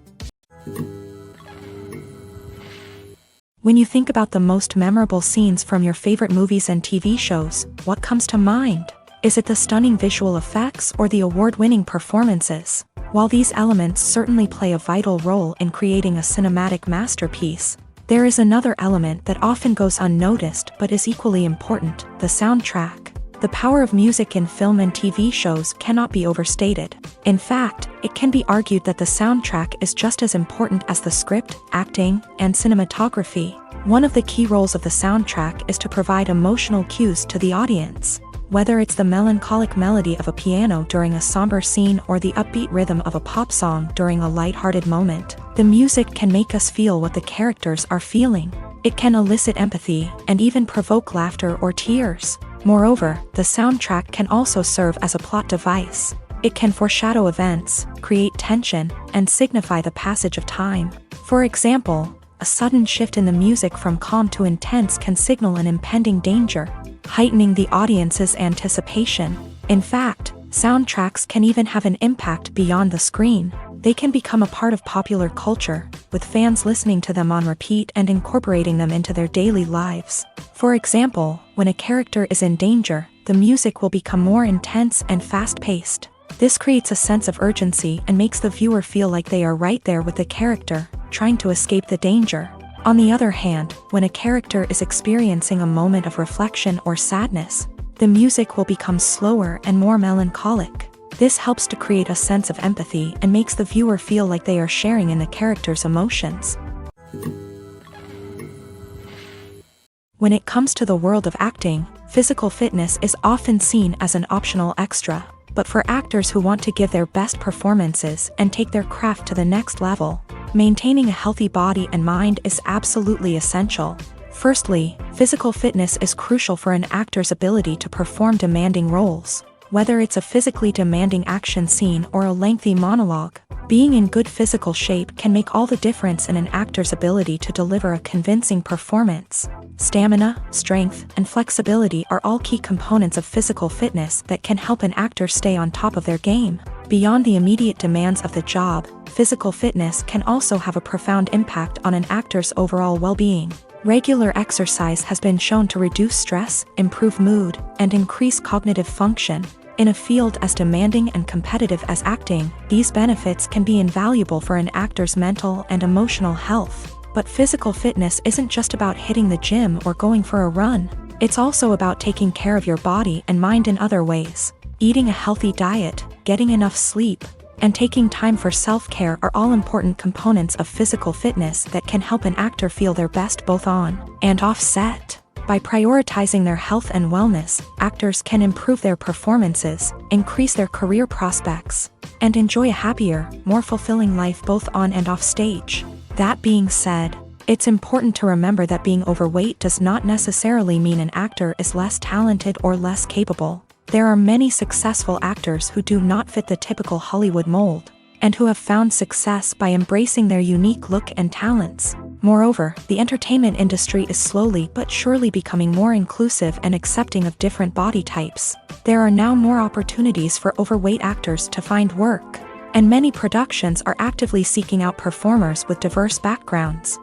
When you think about the most memorable scenes from your favorite movies and TV shows, what comes to mind? Is it the stunning visual effects or the award-winning performances? While these elements certainly play a vital role in creating a cinematic masterpiece, there is another element that often goes unnoticed but is equally important: the soundtrack. The power of music in film and TV shows cannot be overstated. In fact, it can be argued that the soundtrack is just as important as the script, acting, and cinematography. One of the key roles of the soundtrack is to provide emotional cues to the audience. Whether it's the melancholic melody of a piano during a somber scene or the upbeat rhythm of a pop song during a lighthearted moment, the music can make us feel what the characters are feeling. It can elicit empathy and even provoke laughter or tears. Moreover, the soundtrack can also serve as a plot device. It can foreshadow events, create tension, and signify the passage of time. For example, a sudden shift in the music from calm to intense can signal an impending danger, heightening the audience's anticipation. In fact, soundtracks can even have an impact beyond the screen. They can become a part of popular culture, with fans listening to them on repeat and incorporating them into their daily lives. For example, when a character is in danger, the music will become more intense and fast-paced. This creates a sense of urgency and makes the viewer feel like they are right there with the character, trying to escape the danger. On the other hand, when a character is experiencing a moment of reflection or sadness, the music will become slower and more melancholic. This helps to create a sense of empathy and makes the viewer feel like they are sharing in the character's emotions. When it comes to the world of acting, physical fitness is often seen as an optional extra. But for actors who want to give their best performances and take their craft to the next level, maintaining a healthy body and mind is absolutely essential. Firstly, physical fitness is crucial for an actor's ability to perform demanding roles. Whether it's a physically demanding action scene or a lengthy monologue, being in good physical shape can make all the difference in an actor's ability to deliver a convincing performance. Stamina, strength, and flexibility are all key components of physical fitness that can help an actor stay on top of their game. Beyond the immediate demands of the job, physical fitness can also have a profound impact on an actor's overall well-being. Regular exercise has been shown to reduce stress, improve mood, and increase cognitive function. In a field as demanding and competitive as acting, these benefits can be invaluable for an actor's mental and emotional health. But physical fitness isn't just about hitting the gym or going for a run. It's also about taking care of your body and mind in other ways. Eating a healthy diet, getting enough sleep, and taking time for self-care are all important components of physical fitness that can help an actor feel their best both on and off set. By prioritizing their health and wellness, actors can improve their performances, increase their career prospects, and enjoy a happier, more fulfilling life both on and off stage. That being said, it's important to remember that being overweight does not necessarily mean an actor is less talented or less capable. There are many successful actors who do not fit the typical Hollywood mold, and who have found success by embracing their unique look and talents. Moreover, the entertainment industry is slowly but surely becoming more inclusive and accepting of different body types. There are now more opportunities for overweight actors to find work, and many productions are actively seeking out performers with diverse backgrounds.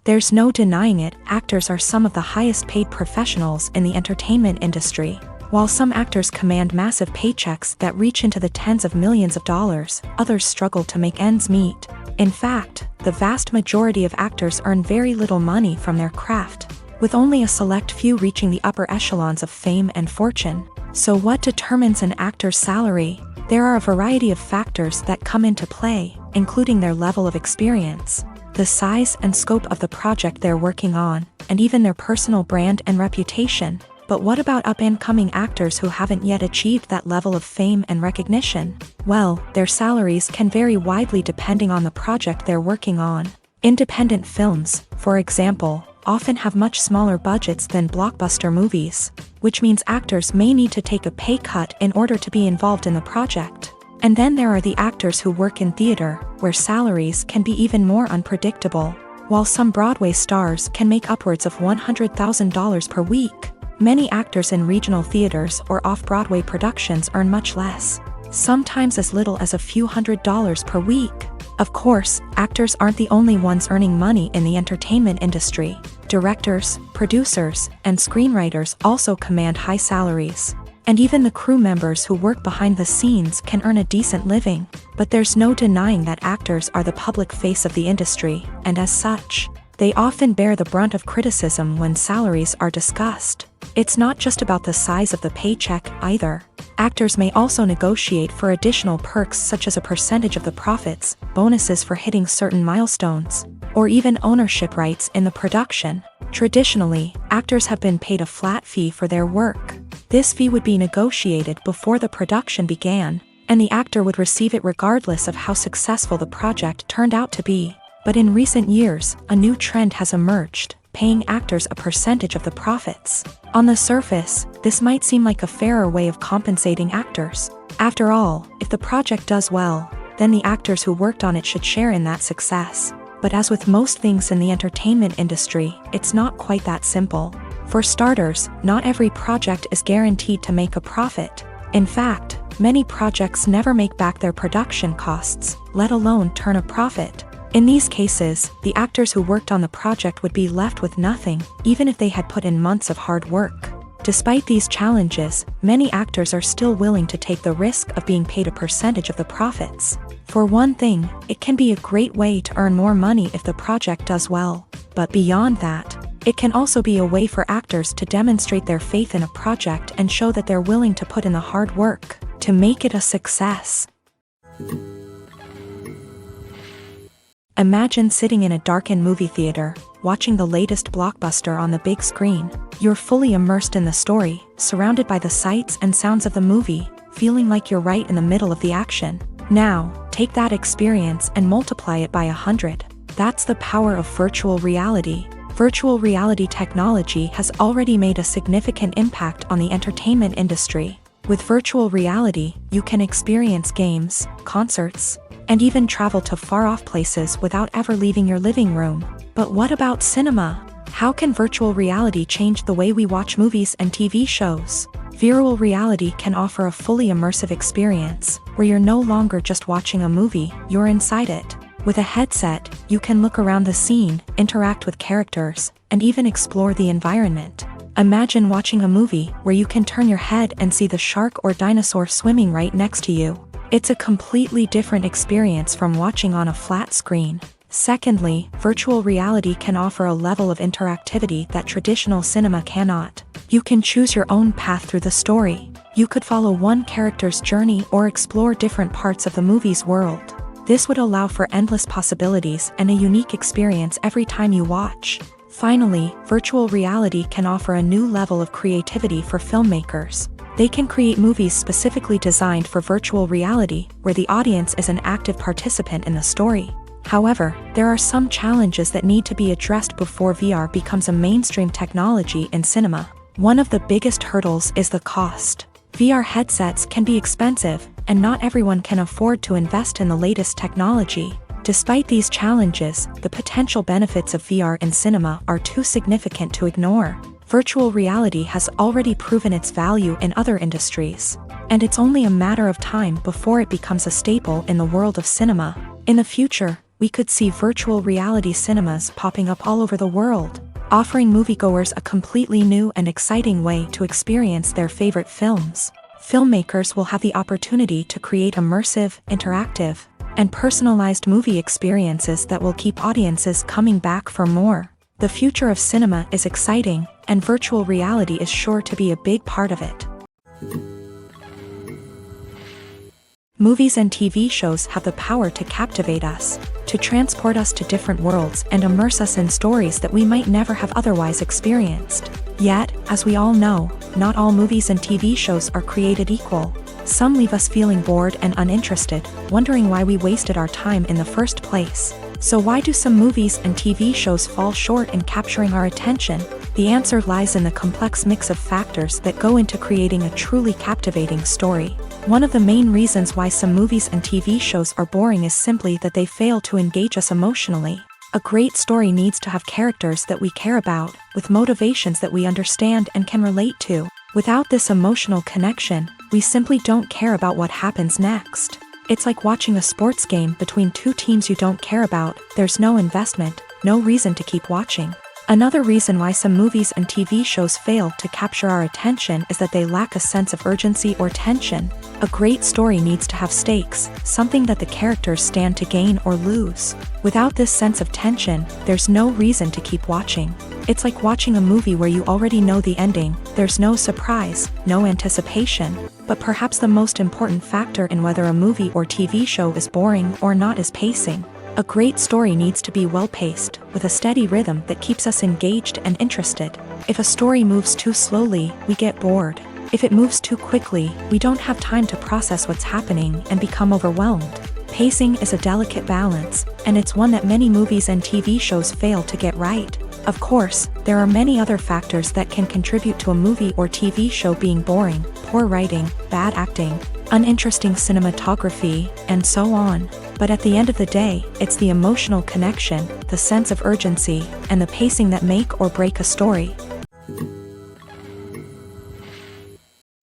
There's no denying it, actors are some of the highest paid professionals in the entertainment industry. While some actors command massive paychecks that reach into the tens of millions of dollars, others struggle to make ends meet. In fact, the vast majority of actors earn very little money from their craft, with only a select few reaching the upper echelons of fame and fortune. So what determines an actor's salary? There are a variety of factors that come into play, including their level of experience, the size and scope of the project they're working on, and even their personal brand and reputation. But what about up-and-coming actors who haven't yet achieved that level of fame and recognition? Well, their salaries can vary widely depending on the project they're working on. Independent films, for example, often have much smaller budgets than blockbuster movies, which means actors may need to take a pay cut in order to be involved in the project. And then there are the actors who work in theater, where salaries can be even more unpredictable. While some Broadway stars can make upwards of $100,000 per week, many actors in regional theaters or off-Broadway productions earn much less, sometimes as little as a few $100s per week. Of course, actors aren't the only ones earning money in the entertainment industry. Directors, producers, and screenwriters also command high salaries. And even the crew members who work behind the scenes can earn a decent living. But there's no denying that actors are the public face of the industry, and as such, they often bear the brunt of criticism when salaries are discussed. It's not just about the size of the paycheck, either. Actors may also negotiate for additional perks such as a percentage of the profits, bonuses for hitting certain milestones, or even ownership rights in the production. Traditionally, actors have been paid a flat fee for their work. This fee would be negotiated before the production began, and the actor would receive it regardless of how successful the project turned out to be. But in recent years, a new trend has emerged, paying actors a percentage of the profits. On the surface, this might seem like a fairer way of compensating actors. After all, if the project does well, then the actors who worked on it should share in that success. But as with most things in the entertainment industry, it's not quite that simple. For starters, not every project is guaranteed to make a profit. In fact, many projects never make back their production costs, let alone turn a profit. In these cases, the actors who worked on the project would be left with nothing, even if they had put in months of hard work. Despite these challenges, many actors are still willing to take the risk of being paid a percentage of the profits. For one thing, it can be a great way to earn more money if the project does well. But beyond that, it can also be a way for actors to demonstrate their faith in a project and show that they're willing to put in the hard work to make it a success. Imagine sitting in a darkened movie theater, watching the latest blockbuster on the big screen. You're fully immersed in the story, surrounded by the sights and sounds of the movie, feeling like you're right in the middle of the action. Now, take that experience and multiply it by 100. That's the power of virtual reality. Virtual reality technology has already made a significant impact on the entertainment industry. With virtual reality, you can experience games, concerts, and even travel to far-off places without ever leaving your living room. But what about cinema? How can virtual reality change the way we watch movies and TV shows? Virtual reality can offer a fully immersive experience, where you're no longer just watching a movie, you're inside it. With a headset, you can look around the scene, interact with characters, and even explore the environment. Imagine watching a movie where you can turn your head and see the shark or dinosaur swimming right next to you. It's a completely different experience from watching on a flat screen. Secondly, virtual reality can offer a level of interactivity that traditional cinema cannot. You can choose your own path through the story. You could follow one character's journey or explore different parts of the movie's world. This would allow for endless possibilities and a unique experience every time you watch. Finally, virtual reality can offer a new level of creativity for filmmakers. They can create movies specifically designed for virtual reality, where the audience is an active participant in the story. However, there are some challenges that need to be addressed before VR becomes a mainstream technology in cinema. One of the biggest hurdles is the cost. VR headsets can be expensive, and not everyone can afford to invest in the latest technology. Despite these challenges, the potential benefits of VR in cinema are too significant to ignore. Virtual reality has already proven its value in other industries, and it's only a matter of time before it becomes a staple in the world of cinema. In the future, we could see virtual reality cinemas popping up all over the world, offering moviegoers a completely new and exciting way to experience their favorite films. Filmmakers will have the opportunity to create immersive, interactive, and personalized movie experiences that will keep audiences coming back for more. The future of cinema is exciting, and virtual reality is sure to be a big part of it. Movies and TV shows have the power to captivate us, to transport us to different worlds and immerse us in stories that we might never have otherwise experienced. Yet, as we all know, not all movies and TV shows are created equal. Some leave us feeling bored and uninterested, wondering why we wasted our time in the first place. So why do some movies and TV shows fall short in capturing our attention? The answer lies in the complex mix of factors that go into creating a truly captivating story. One of the main reasons why some movies and TV shows are boring is simply that they fail to engage us emotionally. A great story needs to have characters that we care about, with motivations that we understand and can relate to. Without this emotional connection, we simply don't care about what happens next. It's like watching a sports game between two teams you don't care about. There's no investment, no reason to keep watching. Another reason why some movies and TV shows fail to capture our attention is that they lack a sense of urgency or tension. A great story needs to have stakes, something that the characters stand to gain or lose. Without this sense of tension, there's no reason to keep watching. It's like watching a movie where you already know the ending. There's no surprise, no anticipation. But perhaps the most important factor in whether a movie or TV show is boring or not is pacing. A great story needs to be well-paced, with a steady rhythm that keeps us engaged and interested. If a story moves too slowly, we get bored. If it moves too quickly, we don't have time to process what's happening and become overwhelmed. Pacing is a delicate balance, and it's one that many movies and TV shows fail to get right. Of course, there are many other factors that can contribute to a movie or TV show being boring: poor writing, bad acting, uninteresting cinematography, and so on. But at the end of the day, it's the emotional connection, the sense of urgency, and the pacing that make or break a story.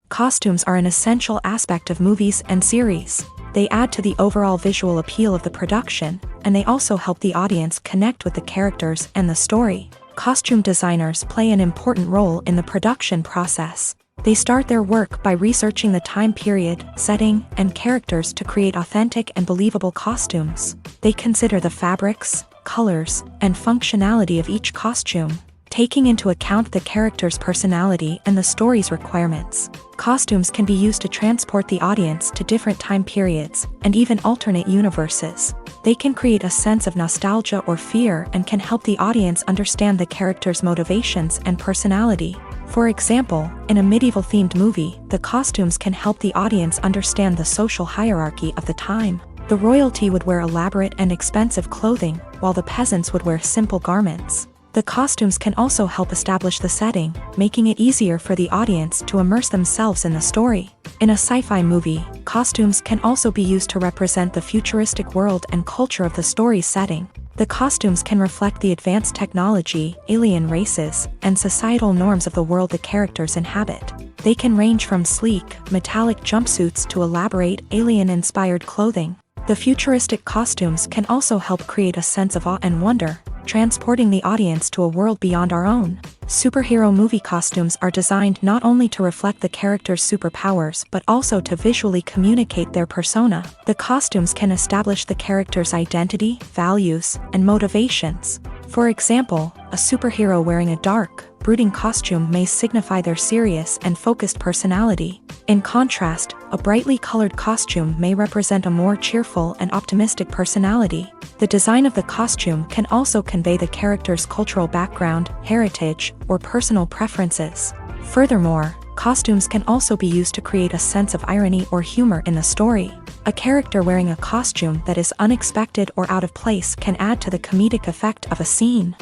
Costumes are an essential aspect of movies and series. They add to the overall visual appeal of the production, and they also help the audience connect with the characters and the story. Costume designers play an important role in the production process. They start their work by researching the time period, setting, and characters to create authentic and believable costumes. They consider the fabrics, colors, and functionality of each costume, taking into account the character's personality and the story's requirements. Costumes can be used to transport the audience to different time periods, and even alternate universes. They can create a sense of nostalgia or fear and can help the audience understand the character's motivations and personality. For example, in a medieval-themed movie, the costumes can help the audience understand the social hierarchy of the time. The royalty would wear elaborate and expensive clothing, while the peasants would wear simple garments. The costumes can also help establish the setting, making it easier for the audience to immerse themselves in the story. In a sci-fi movie, costumes can also be used to represent the futuristic world and culture of the story's setting. The costumes can reflect the advanced technology, alien races, and societal norms of the world the characters inhabit. They can range from sleek, metallic jumpsuits to elaborate, alien-inspired clothing. The futuristic costumes can also help create a sense of awe and wonder, transporting the audience to a world beyond our own. Superhero movie costumes are designed not only to reflect the character's superpowers but also to visually communicate their persona. The costumes can establish the character's identity, values, and motivations. For example, a superhero wearing a dark, brooding costume may signify their serious and focused personality. In contrast, a brightly colored costume may represent a more cheerful and optimistic personality. The design of the costume can also convey the character's cultural background, heritage, or personal preferences. Furthermore, costumes can also be used to create a sense of irony or humor in the story. A character wearing a costume that is unexpected or out of place can add to the comedic effect of a scene.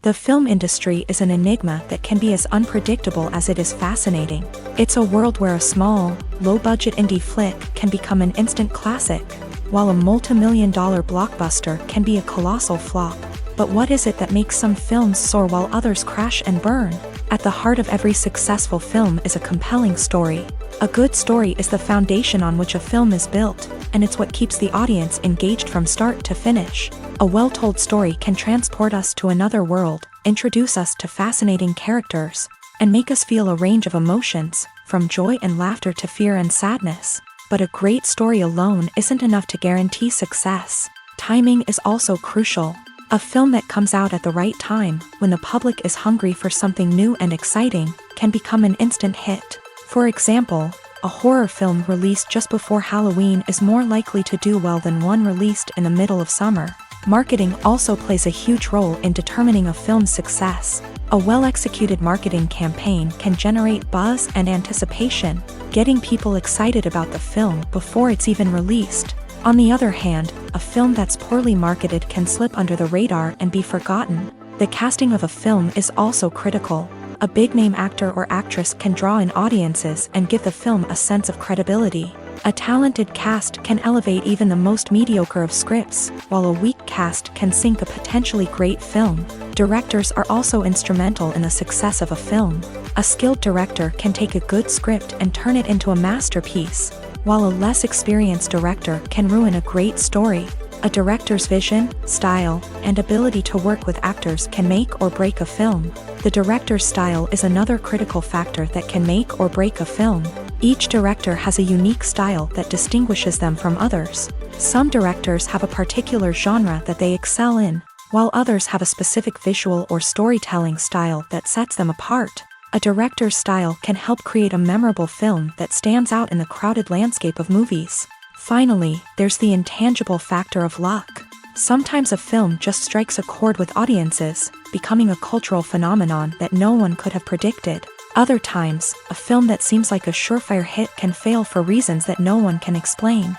The film industry is an enigma that can be as unpredictable as it is fascinating. It's a world where a small, low-budget indie flick can become an instant classic, while a multi-million-dollar blockbuster can be a colossal flop. But what is it that makes some films soar while others crash and burn? At the heart of every successful film is a compelling story. A good story is the foundation on which a film is built, and it's what keeps the audience engaged from start to finish. A well-told story can transport us to another world, introduce us to fascinating characters, and make us feel a range of emotions, from joy and laughter to fear and sadness. But a great story alone isn't enough to guarantee success. Timing is also crucial. A film that comes out at the right time, when the public is hungry for something new and exciting, can become an instant hit. For example, a horror film released just before Halloween is more likely to do well than one released in the middle of summer. Marketing also plays a huge role in determining a film's success. A well-executed marketing campaign can generate buzz and anticipation, getting people excited about the film before it's even released. On the other hand, a film that's poorly marketed can slip under the radar and be forgotten. The casting of a film is also critical. A big-name actor or actress can draw in audiences and give the film a sense of credibility. A talented cast can elevate even the most mediocre of scripts, while a weak cast can sink a potentially great film. Directors are also instrumental in the success of a film. A skilled director can take a good script and turn it into a masterpiece, while a less experienced director can ruin a great story. A director's vision, style, and ability to work with actors can make or break a film. The director's style is another critical factor that can make or break a film. Each director has a unique style that distinguishes them from others. Some directors have a particular genre that they excel in, while others have a specific visual or storytelling style that sets them apart. A director's style can help create a memorable film that stands out in the crowded landscape of movies. Finally, there's the intangible factor of luck. Sometimes a film just strikes a chord with audiences, becoming a cultural phenomenon that no one could have predicted. Other times, a film that seems like a surefire hit can fail for reasons that no one can explain.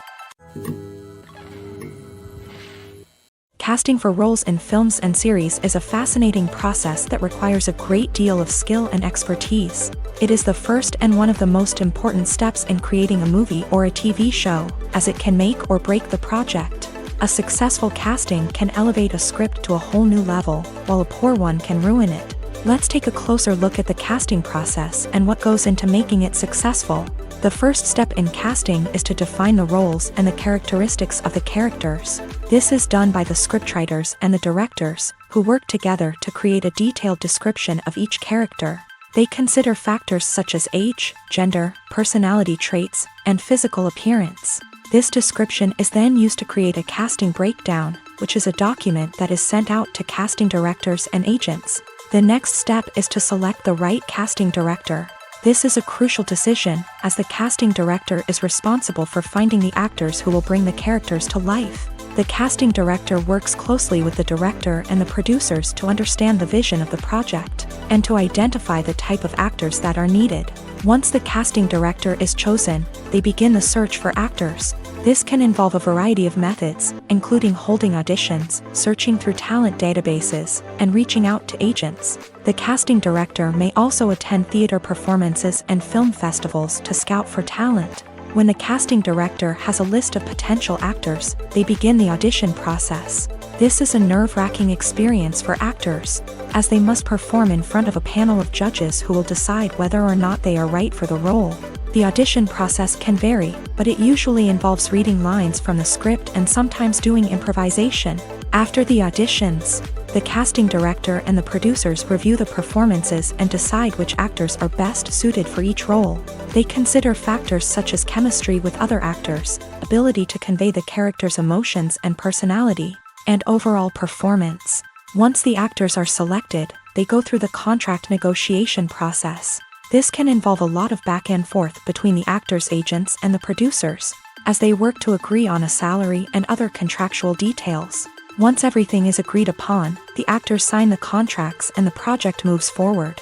Casting for roles in films and series is a fascinating process that requires a great deal of skill and expertise. It is the first and one of the most important steps in creating a movie or a TV show, as it can make or break the project. A successful casting can elevate a script to a whole new level, while a poor one can ruin it. Let's take a closer look at the casting process and what goes into making it successful. The first step in casting is to define the roles and the characteristics of the characters. This is done by the scriptwriters and the directors, who work together to create a detailed description of each character. They consider factors such as age, gender, personality traits, and physical appearance. This description is then used to create a casting breakdown, which is a document that is sent out to casting directors and agents. The next step is to select the right casting director. This is a crucial decision, as the casting director is responsible for finding the actors who will bring the characters to life. The casting director works closely with the director and the producers to understand the vision of the project, and to identify the type of actors that are needed. Once the casting director is chosen, they begin the search for actors. This can involve a variety of methods, including holding auditions, searching through talent databases, and reaching out to agents. The casting director may also attend theater performances and film festivals to scout for talent. When the casting director has a list of potential actors, they begin the audition process. This is a nerve-wracking experience for actors, as they must perform in front of a panel of judges who will decide whether or not they are right for the role. The audition process can vary, but it usually involves reading lines from the script and sometimes doing improvisation. After the auditions, the casting director and the producers review the performances and decide which actors are best suited for each role. They consider factors such as chemistry with other actors, ability to convey the character's emotions and personality, and overall performance. Once the actors are selected, they go through the contract negotiation process. This can involve a lot of back and forth between the actors' agents and the producers, as they work to agree on a salary and other contractual details. Once everything is agreed upon, the actors sign the contracts and the project moves forward.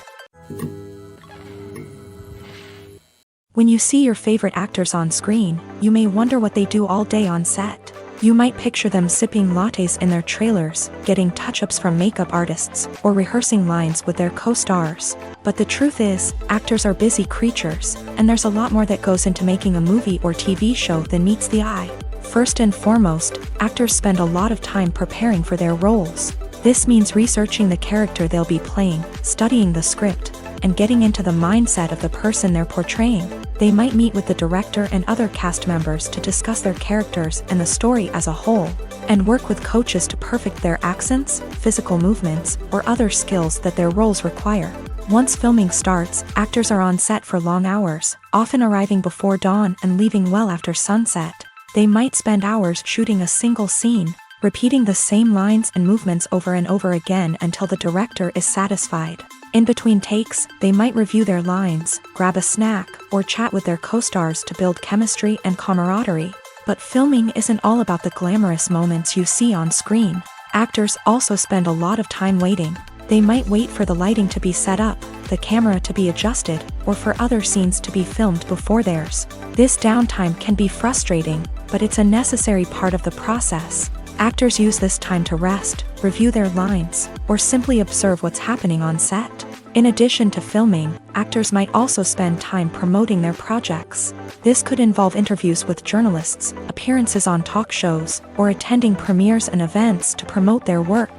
When you see your favorite actors on screen, you may wonder what they do all day on set. You might picture them sipping lattes in their trailers, getting touch-ups from makeup artists, or rehearsing lines with their co-stars. But the truth is, actors are busy creatures, and there's a lot more that goes into making a movie or TV show than meets the eye. First and foremost, actors spend a lot of time preparing for their roles. This means researching the character they'll be playing, studying the script, and getting into the mindset of the person they're portraying. They might meet with the director and other cast members to discuss their characters and the story as a whole, and work with coaches to perfect their accents, physical movements, or other skills that their roles require. Once filming starts, actors are on set for long hours, often arriving before dawn and leaving well after sunset. They might spend hours shooting a single scene, repeating the same lines and movements over and over again until the director is satisfied. In between takes, they might review their lines, grab a snack, or chat with their co-stars to build chemistry and camaraderie. But filming isn't all about the glamorous moments you see on screen. Actors also spend a lot of time waiting. They might wait for the lighting to be set up, the camera to be adjusted, or for other scenes to be filmed before theirs. This downtime can be frustrating, but it's a necessary part of the process. Actors use this time to rest, review their lines, or simply observe what's happening on set. In addition to filming, actors might also spend time promoting their projects. This could involve interviews with journalists, appearances on talk shows, or attending premieres and events to promote their work.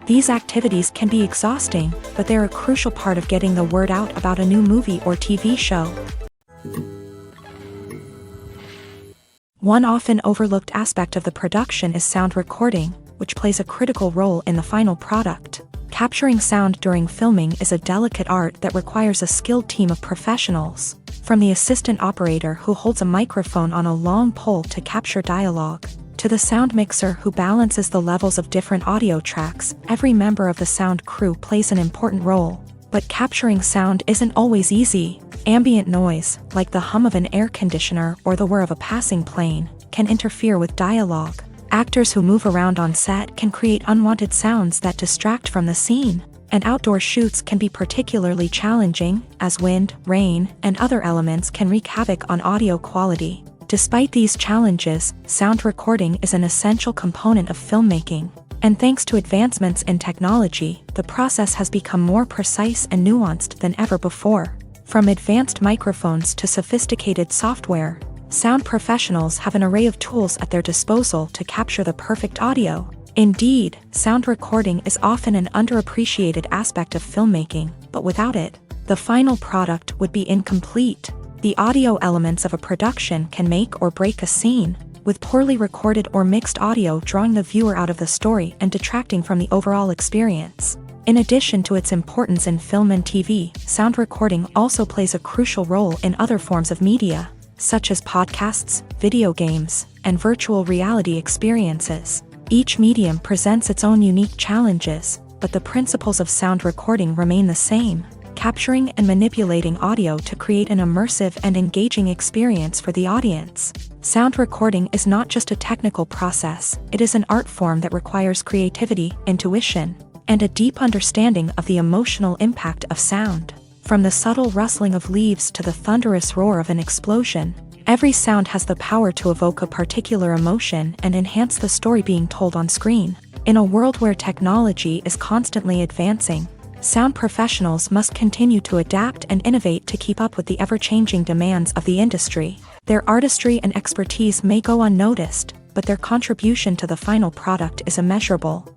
These activities can be exhausting, but they're a crucial part of getting the word out about a new movie or TV show. One often overlooked aspect of the production is sound recording, which plays a critical role in the final product. Capturing sound during filming is a delicate art that requires a skilled team of professionals. From the assistant operator who holds a microphone on a long pole to capture dialogue, to the sound mixer who balances the levels of different audio tracks, every member of the sound crew plays an important role. But capturing sound isn't always easy. Ambient noise, like the hum of an air conditioner or the whir of a passing plane, can interfere with dialogue. Actors who move around on set can create unwanted sounds that distract from the scene. And outdoor shoots can be particularly challenging, as wind, rain, and other elements can wreak havoc on audio quality. Despite these challenges, sound recording is an essential component of filmmaking. And thanks to advancements in technology, the process has become more precise and nuanced than ever before. From advanced microphones to sophisticated software, sound professionals have an array of tools at their disposal to capture the perfect audio. Indeed, sound recording is often an underappreciated aspect of filmmaking, but without it, the final product would be incomplete. The audio elements of a production can make or break a scene, with poorly recorded or mixed audio drawing the viewer out of the story and detracting from the overall experience. In addition to its importance in film and TV, sound recording also plays a crucial role in other forms of media, such as podcasts, video games, and virtual reality experiences. Each medium presents its own unique challenges, but the principles of sound recording remain the same: capturing and manipulating audio to create an immersive and engaging experience for the audience. Sound recording is not just a technical process, it is an art form that requires creativity, intuition, and a deep understanding of the emotional impact of sound. From the subtle rustling of leaves to the thunderous roar of an explosion, every sound has the power to evoke a particular emotion and enhance the story being told on screen. In a world where technology is constantly advancing, sound professionals must continue to adapt and innovate to keep up with the ever-changing demands of the industry. Their artistry and expertise may go unnoticed, but their contribution to the final product is immeasurable.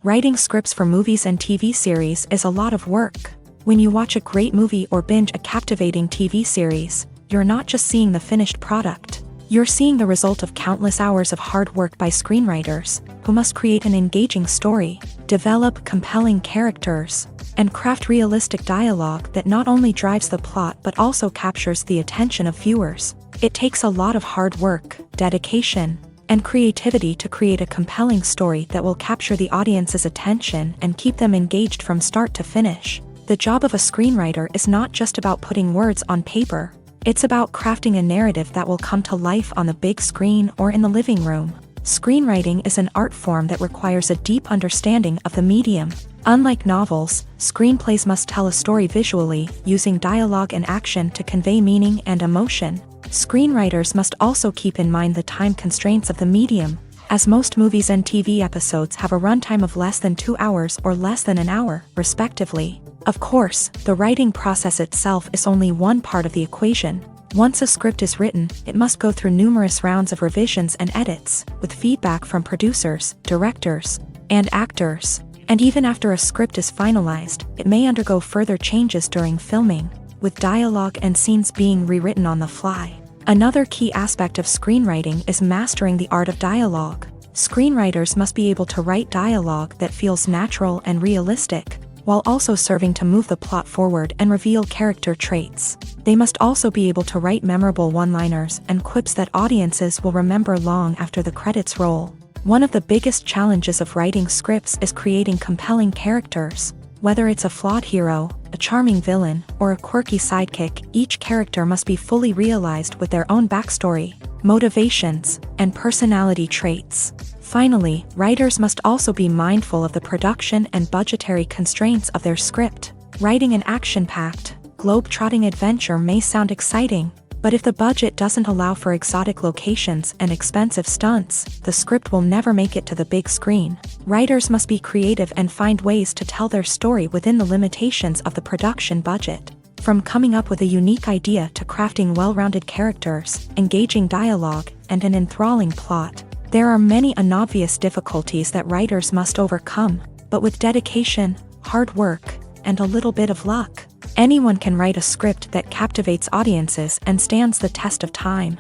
Writing scripts for movies and TV series is a lot of work. When you watch a great movie or binge a captivating TV series, you're not just seeing the finished product. You're seeing the result of countless hours of hard work by screenwriters, who must create an engaging story, develop compelling characters, and craft realistic dialogue that not only drives the plot but also captures the attention of viewers. It takes a lot of hard work, dedication, and creativity to create a compelling story that will capture the audience's attention and keep them engaged from start to finish. The job of a screenwriter is not just about putting words on paper. It's about crafting a narrative that will come to life on the big screen or in the living room. Screenwriting is an art form that requires a deep understanding of the medium. Unlike novels, screenplays must tell a story visually, using dialogue and action to convey meaning and emotion. Screenwriters must also keep in mind the time constraints of the medium, as most movies and TV episodes have a runtime of less than 2 hours or less than an hour, respectively. Of course, the writing process itself is only one part of the equation. Once a script is written, it must go through numerous rounds of revisions and edits, with feedback from producers, directors, and actors. And even after a script is finalized, it may undergo further changes during filming, with dialogue and scenes being rewritten on the fly. Another key aspect of screenwriting is mastering the art of dialogue. Screenwriters must be able to write dialogue that feels natural and realistic, while also serving to move the plot forward and reveal character traits. They must also be able to write memorable one-liners and quips that audiences will remember long after the credits roll. One of the biggest challenges of writing scripts is creating compelling characters. Whether it's a flawed hero, a charming villain, or a quirky sidekick, each character must be fully realized with their own backstory, motivations, and personality traits. Finally, writers must also be mindful of the production and budgetary constraints of their script. Writing an action-packed, globe-trotting adventure may sound exciting, but if the budget doesn't allow for exotic locations and expensive stunts, the script will never make it to the big screen. Writers must be creative and find ways to tell their story within the limitations of the production budget. From coming up with a unique idea to crafting well-rounded characters, engaging dialogue, and an enthralling plot, there are many unobvious difficulties that writers must overcome, but with dedication, hard work, and a little bit of luck, anyone can write a script that captivates audiences and stands the test of time.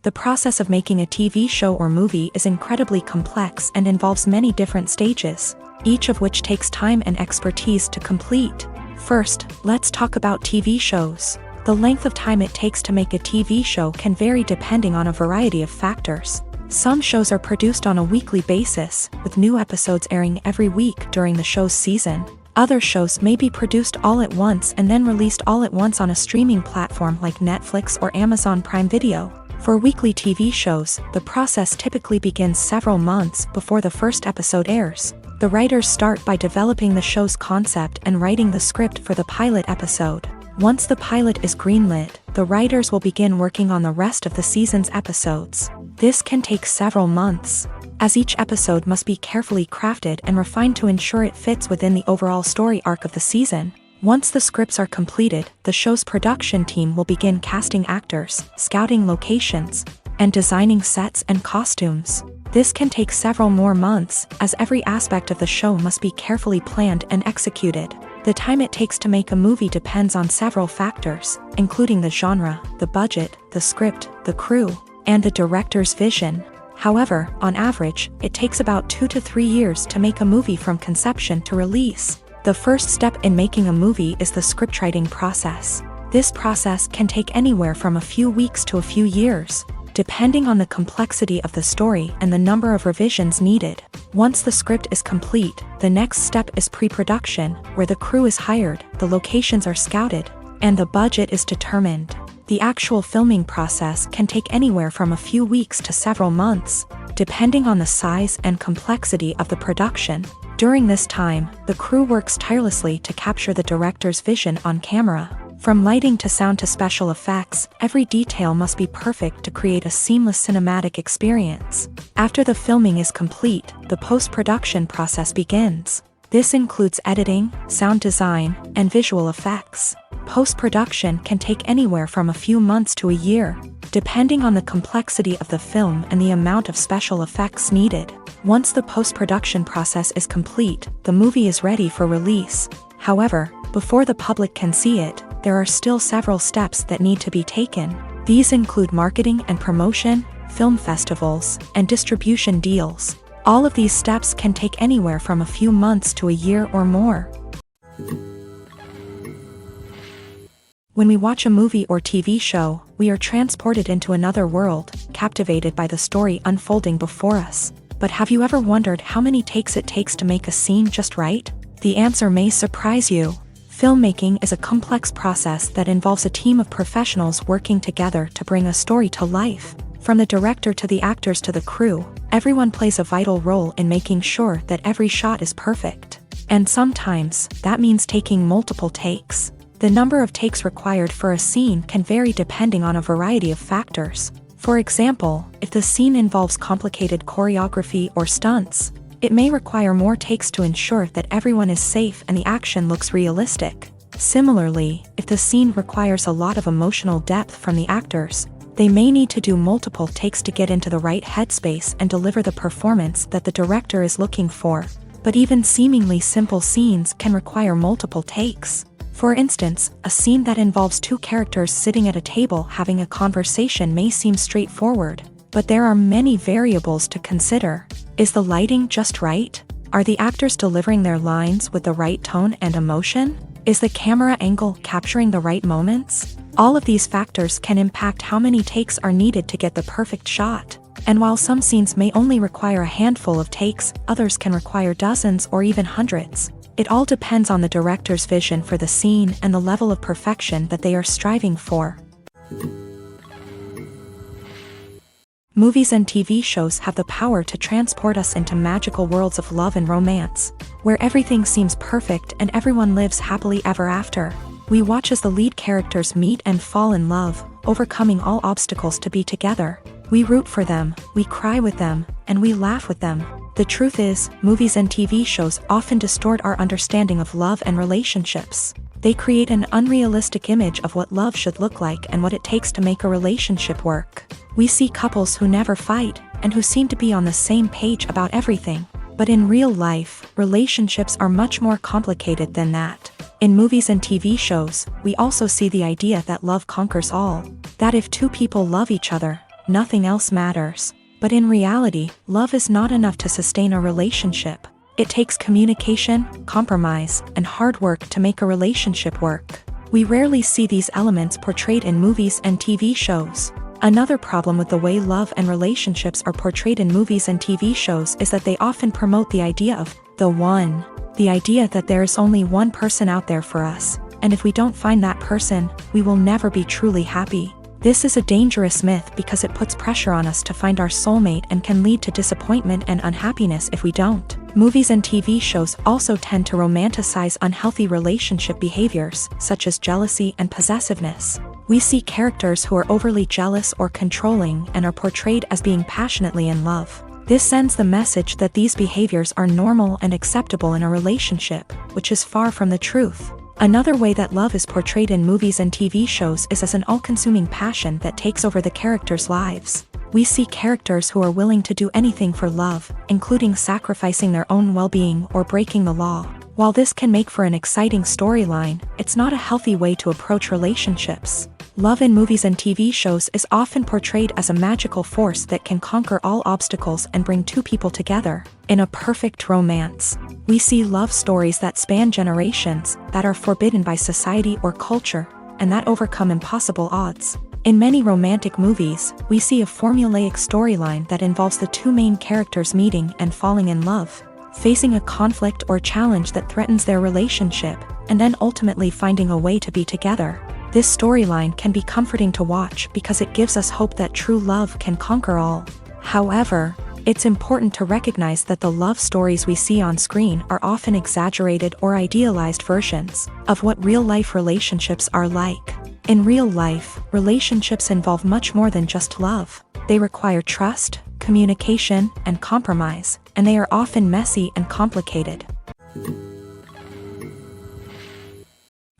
The process of making a TV show or movie is incredibly complex and involves many different stages, each of which takes time and expertise to complete. First, let's talk about TV shows. The length of time it takes to make a TV show can vary depending on a variety of factors. Some shows are produced on a weekly basis, with new episodes airing every week during the show's season. Other shows may be produced all at once and then released all at once on a streaming platform like Netflix or Amazon Prime Video. For weekly TV shows, the process typically begins several months before the first episode airs. The writers start by developing the show's concept and writing the script for the pilot episode. Once the pilot is greenlit, the writers will begin working on the rest of the season's episodes. This can take several months, as each episode must be carefully crafted and refined to ensure it fits within the overall story arc of the season. Once the scripts are completed, the show's production team will begin casting actors, scouting locations, and designing sets and costumes. This can take several more months, as every aspect of the show must be carefully planned and executed. The time it takes to make a movie depends on several factors, including the genre, the budget, the script, the crew, and the director's vision. However, on average, it takes about 2 to 3 years to make a movie from conception to release. The first step in making a movie is the scriptwriting process. This process can take anywhere from a few weeks to a few years, depending on the complexity of the story and the number of revisions needed. Once the script is complete, the next step is pre-production, where the crew is hired, the locations are scouted, and the budget is determined. The actual filming process can take anywhere from a few weeks to several months, depending on the size and complexity of the production. During this time, the crew works tirelessly to capture the director's vision on camera. From lighting to sound to special effects, every detail must be perfect to create a seamless cinematic experience. After the filming is complete, the post-production process begins. This includes editing, sound design, and visual effects. Post-production can take anywhere from a few months to a year, depending on the complexity of the film and the amount of special effects needed. Once the post-production process is complete, the movie is ready for release. However, before the public can see it, there are still several steps that need to be taken. These include marketing and promotion, film festivals, and distribution deals. All of these steps can take anywhere from a few months to a year or more. When we watch a movie or TV show, we are transported into another world, captivated by the story unfolding before us. But have you ever wondered how many takes it takes to make a scene just right? The answer may surprise you. Filmmaking is a complex process that involves a team of professionals working together to bring a story to life. From the director to the actors to the crew, everyone plays a vital role in making sure that every shot is perfect. And sometimes, that means taking multiple takes. The number of takes required for a scene can vary depending on a variety of factors. For example, if the scene involves complicated choreography or stunts, it may require more takes to ensure that everyone is safe and the action looks realistic. Similarly, if the scene requires a lot of emotional depth from the actors, they may need to do multiple takes to get into the right headspace and deliver the performance that the director is looking for. But even seemingly simple scenes can require multiple takes. For instance, a scene that involves two characters sitting at a table having a conversation may seem straightforward, but there are many variables to consider. Is the lighting just right? Are the actors delivering their lines with the right tone and emotion? Is the camera angle capturing the right moments? All of these factors can impact how many takes are needed to get the perfect shot. And while some scenes may only require a handful of takes, others can require dozens or even hundreds. It all depends on the director's vision for the scene and the level of perfection that they are striving for. Movies and TV shows have the power to transport us into magical worlds of love and romance, where everything seems perfect and everyone lives happily ever after. We watch as the lead characters meet and fall in love, overcoming all obstacles to be together. We root for them, we cry with them, and we laugh with them. The truth is, movies and TV shows often distort our understanding of love and relationships. They create an unrealistic image of what love should look like and what it takes to make a relationship work. We see couples who never fight, and who seem to be on the same page about everything. But in real life, relationships are much more complicated than that. In movies and TV shows, we also see the idea that love conquers all. That if two people love each other, nothing else matters. But in reality, love is not enough to sustain a relationship. It takes communication, compromise, and hard work to make a relationship work. We rarely see these elements portrayed in movies and TV shows. Another problem with the way love and relationships are portrayed in movies and TV shows is that they often promote the idea of the one. The idea that there is only one person out there for us, and if we don't find that person, we will never be truly happy. This is a dangerous myth because it puts pressure on us to find our soulmate and can lead to disappointment and unhappiness if we don't. Movies and TV shows also tend to romanticize unhealthy relationship behaviors, such as jealousy and possessiveness. We see characters who are overly jealous or controlling and are portrayed as being passionately in love. This sends the message that these behaviors are normal and acceptable in a relationship, which is far from the truth. Another way that love is portrayed in movies and TV shows is as an all-consuming passion that takes over the characters' lives. We see characters who are willing to do anything for love, including sacrificing their own well-being or breaking the law. While this can make for an exciting storyline, it's not a healthy way to approach relationships. Love in movies and TV shows is often portrayed as a magical force that can conquer all obstacles and bring two people together in a perfect romance. We see love stories that span generations, that are forbidden by society or culture, and that overcome impossible odds. In many romantic movies, we see a formulaic storyline that involves the two main characters meeting and falling in love, facing a conflict or challenge that threatens their relationship, and then ultimately finding a way to be together. This storyline can be comforting to watch because it gives us hope that true love can conquer all. However, it's important to recognize that the love stories we see on screen are often exaggerated or idealized versions of what real-life relationships are like. In real life, relationships involve much more than just love. They require trust, communication, and compromise, and they are often messy and complicated.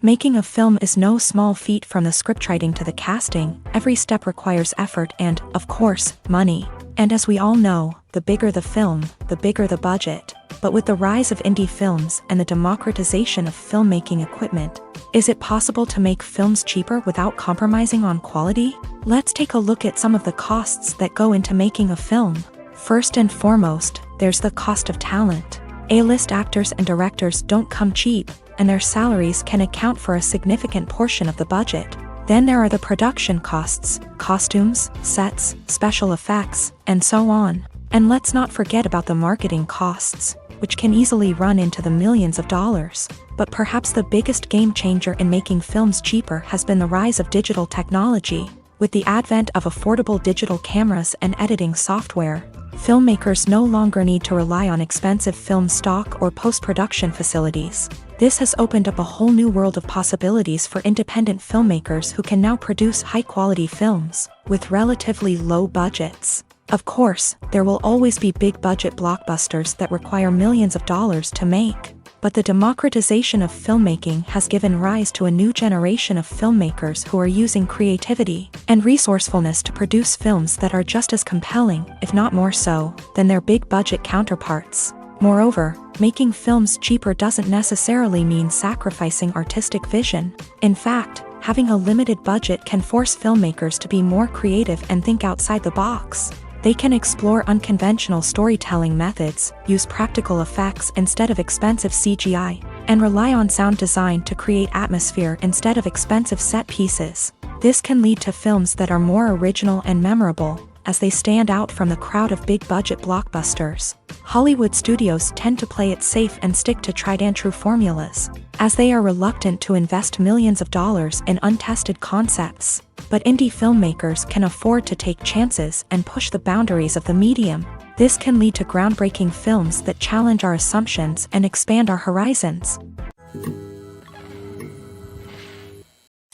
Making a film is no small feat. From the scriptwriting to the casting, every step requires effort and, of course, money. And as we all know, the bigger the film, the bigger the budget. But with the rise of indie films and the democratization of filmmaking equipment, is it possible to make films cheaper without compromising on quality? Let's take a look at some of the costs that go into making a film. First and foremost, there's the cost of talent. A-list actors and directors don't come cheap, and their salaries can account for a significant portion of the budget. Then there are the production costs, costumes, sets, special effects, and so on. And let's not forget about the marketing costs, which can easily run into the millions of dollars. But perhaps the biggest game changer in making films cheaper has been the rise of digital technology. With the advent of affordable digital cameras and editing software, filmmakers no longer need to rely on expensive film stock or post-production facilities. This has opened up a whole new world of possibilities for independent filmmakers who can now produce high-quality films with relatively low budgets. Of course, there will always be big-budget blockbusters that require millions of dollars to make. But the democratization of filmmaking has given rise to a new generation of filmmakers who are using creativity and resourcefulness to produce films that are just as compelling, if not more so, than their big-budget counterparts. Moreover, making films cheaper doesn't necessarily mean sacrificing artistic vision. In fact, having a limited budget can force filmmakers to be more creative and think outside the box. They can explore unconventional storytelling methods, use practical effects instead of expensive CGI, and rely on sound design to create atmosphere instead of expensive set pieces. This can lead to films that are more original and memorable, as they stand out from the crowd of big-budget blockbusters. Hollywood studios tend to play it safe and stick to tried-and-true formulas, as they are reluctant to invest millions of dollars in untested concepts. But indie filmmakers can afford to take chances and push the boundaries of the medium. This can lead to groundbreaking films that challenge our assumptions and expand our horizons.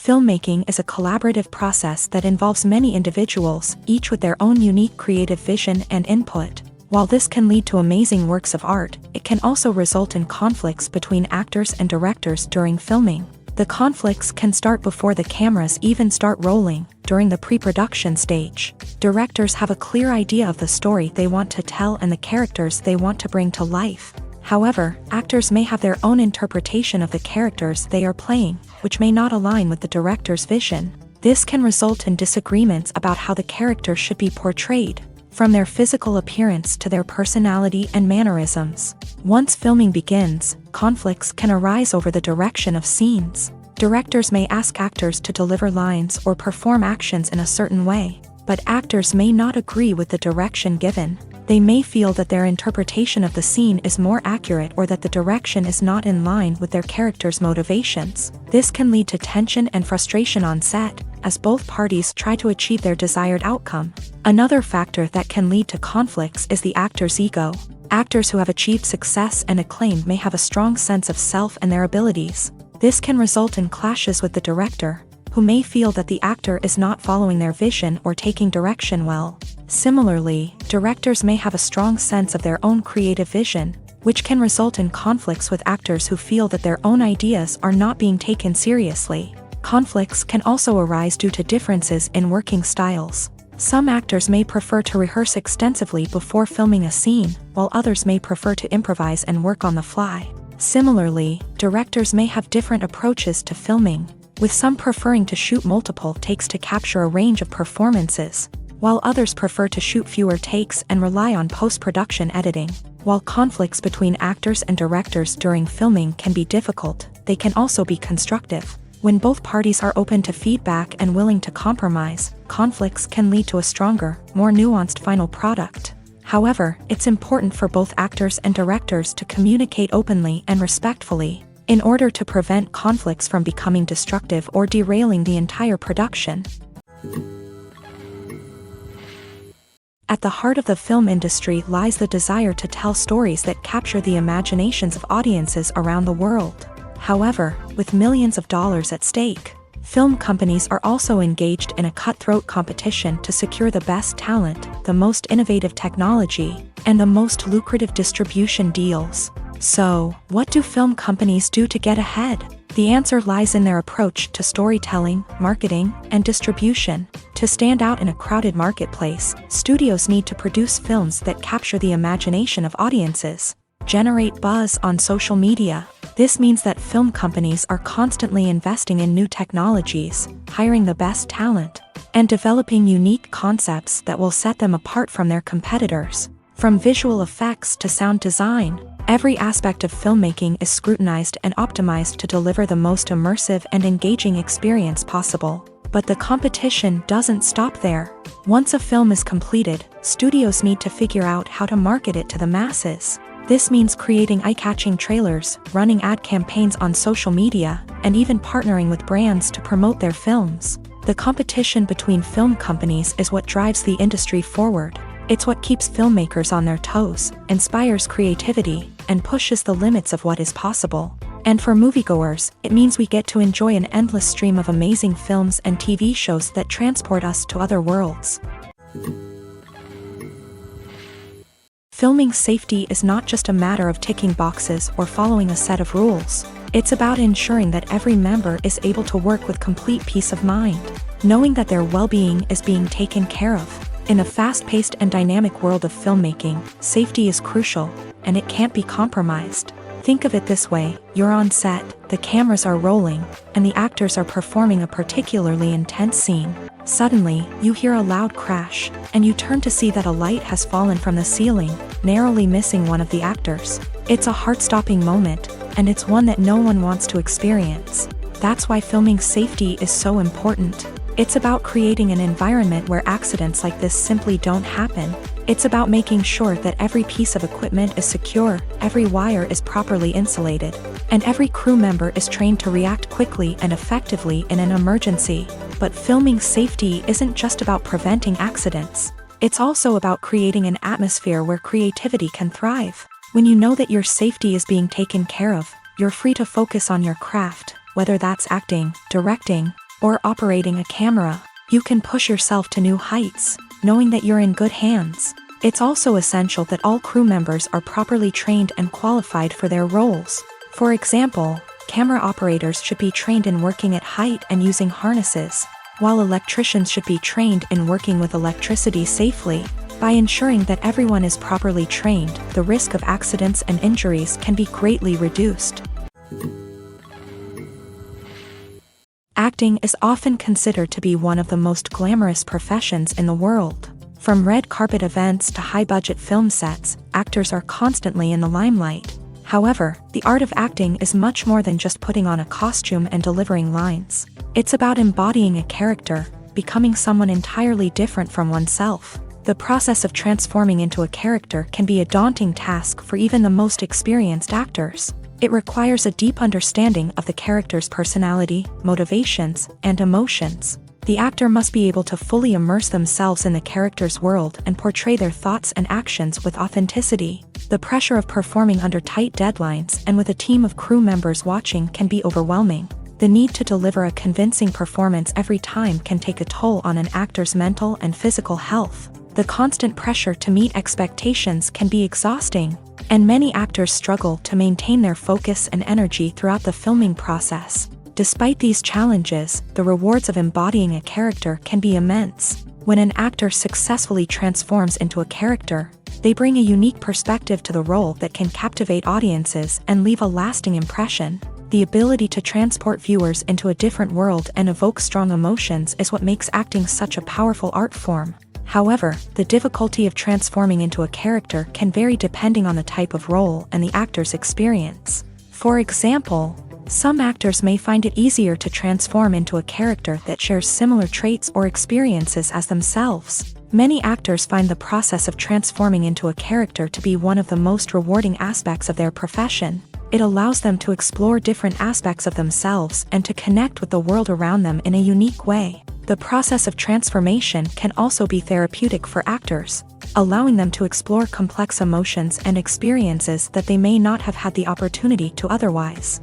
Filmmaking is a collaborative process that involves many individuals, each with their own unique creative vision and input. While this can lead to amazing works of art, it can also result in conflicts between actors and directors during filming. The conflicts can start before the cameras even start rolling, during the pre-production stage. Directors have a clear idea of the story they want to tell and the characters they want to bring to life. However, actors may have their own interpretation of the characters they are playing, which may not align with the director's vision. This can result in disagreements about how the character should be portrayed, from their physical appearance to their personality and mannerisms. Once filming begins, conflicts can arise over the direction of scenes. Directors may ask actors to deliver lines or perform actions in a certain way, but actors may not agree with the direction given. They may feel that their interpretation of the scene is more accurate or that the direction is not in line with their character's motivations. This can lead to tension and frustration on set, as both parties try to achieve their desired outcome. Another factor that can lead to conflicts is the actor's ego. Actors who have achieved success and acclaim may have a strong sense of self and their abilities. This can result in clashes with the director, who may feel that the actor is not following their vision or taking direction well. Similarly, directors may have a strong sense of their own creative vision, which can result in conflicts with actors who feel that their own ideas are not being taken seriously. Conflicts can also arise due to differences in working styles. Some actors may prefer to rehearse extensively before filming a scene, while others may prefer to improvise and work on the fly. Similarly, directors may have different approaches to filming, with some preferring to shoot multiple takes to capture a range of performances, while others prefer to shoot fewer takes and rely on post-production editing. While conflicts between actors and directors during filming can be difficult, they can also be constructive. When both parties are open to feedback and willing to compromise, conflicts can lead to a stronger, more nuanced final product. However, it's important for both actors and directors to communicate openly and respectfully, in order to prevent conflicts from becoming destructive or derailing the entire production. At the heart of the film industry lies the desire to tell stories that capture the imaginations of audiences around the world. However, with millions of dollars at stake, film companies are also engaged in a cutthroat competition to secure the best talent, the most innovative technology, and the most lucrative distribution deals. So, what do film companies do to get ahead? The answer lies in their approach to storytelling, marketing, and distribution. To stand out in a crowded marketplace, studios need to produce films that capture the imagination of audiences, generate buzz on social media. This means that film companies are constantly investing in new technologies, hiring the best talent, and developing unique concepts that will set them apart from their competitors. From visual effects to sound design, every aspect of filmmaking is scrutinized and optimized to deliver the most immersive and engaging experience possible. But the competition doesn't stop there. Once a film is completed, studios need to figure out how to market it to the masses. This means creating eye-catching trailers, running ad campaigns on social media, and even partnering with brands to promote their films. The competition between film companies is what drives the industry forward. It's what keeps filmmakers on their toes, inspires creativity, and pushes the limits of what is possible. And for moviegoers, it means we get to enjoy an endless stream of amazing films and TV shows that transport us to other worlds. Filming safety is not just a matter of ticking boxes or following a set of rules. It's about ensuring that every member is able to work with complete peace of mind, knowing that their well-being is being taken care of. In a fast-paced and dynamic world of filmmaking, safety is crucial, and it can't be compromised. Think of it this way: you're on set, the cameras are rolling, and the actors are performing a particularly intense scene. Suddenly, you hear a loud crash, and you turn to see that a light has fallen from the ceiling, narrowly missing one of the actors. It's a heart-stopping moment, and it's one that no one wants to experience. That's why filming safety is so important. It's about creating an environment where accidents like this simply don't happen. It's about making sure that every piece of equipment is secure, every wire is properly insulated, and every crew member is trained to react quickly and effectively in an emergency. But filming safety isn't just about preventing accidents. It's also about creating an atmosphere where creativity can thrive. When you know that your safety is being taken care of, you're free to focus on your craft, whether that's acting, directing, or operating a camera. You can push yourself to new heights, knowing that you're in good hands. It's also essential that all crew members are properly trained and qualified for their roles. For example, camera operators should be trained in working at height and using harnesses, while electricians should be trained in working with electricity safely. By ensuring that everyone is properly trained, the risk of accidents and injuries can be greatly reduced. Acting is often considered to be one of the most glamorous professions in the world. From red carpet events to high-budget film sets, actors are constantly in the limelight. However, the art of acting is much more than just putting on a costume and delivering lines. It's about embodying a character, becoming someone entirely different from oneself. The process of transforming into a character can be a daunting task for even the most experienced actors. It requires a deep understanding of the character's personality, motivations, and emotions. The actor must be able to fully immerse themselves in the character's world and portray their thoughts and actions with authenticity. The pressure of performing under tight deadlines and with a team of crew members watching can be overwhelming. The need to deliver a convincing performance every time can take a toll on an actor's mental and physical health. The constant pressure to meet expectations can be exhausting, and many actors struggle to maintain their focus and energy throughout the filming process. Despite these challenges, the rewards of embodying a character can be immense. When an actor successfully transforms into a character, they bring a unique perspective to the role that can captivate audiences and leave a lasting impression. The ability to transport viewers into a different world and evoke strong emotions is what makes acting such a powerful art form. However, the difficulty of transforming into a character can vary depending on the type of role and the actor's experience. For example, some actors may find it easier to transform into a character that shares similar traits or experiences as themselves. Many actors find the process of transforming into a character to be one of the most rewarding aspects of their profession. It allows them to explore different aspects of themselves and to connect with the world around them in a unique way. The process of transformation can also be therapeutic for actors, allowing them to explore complex emotions and experiences that they may not have had the opportunity to otherwise.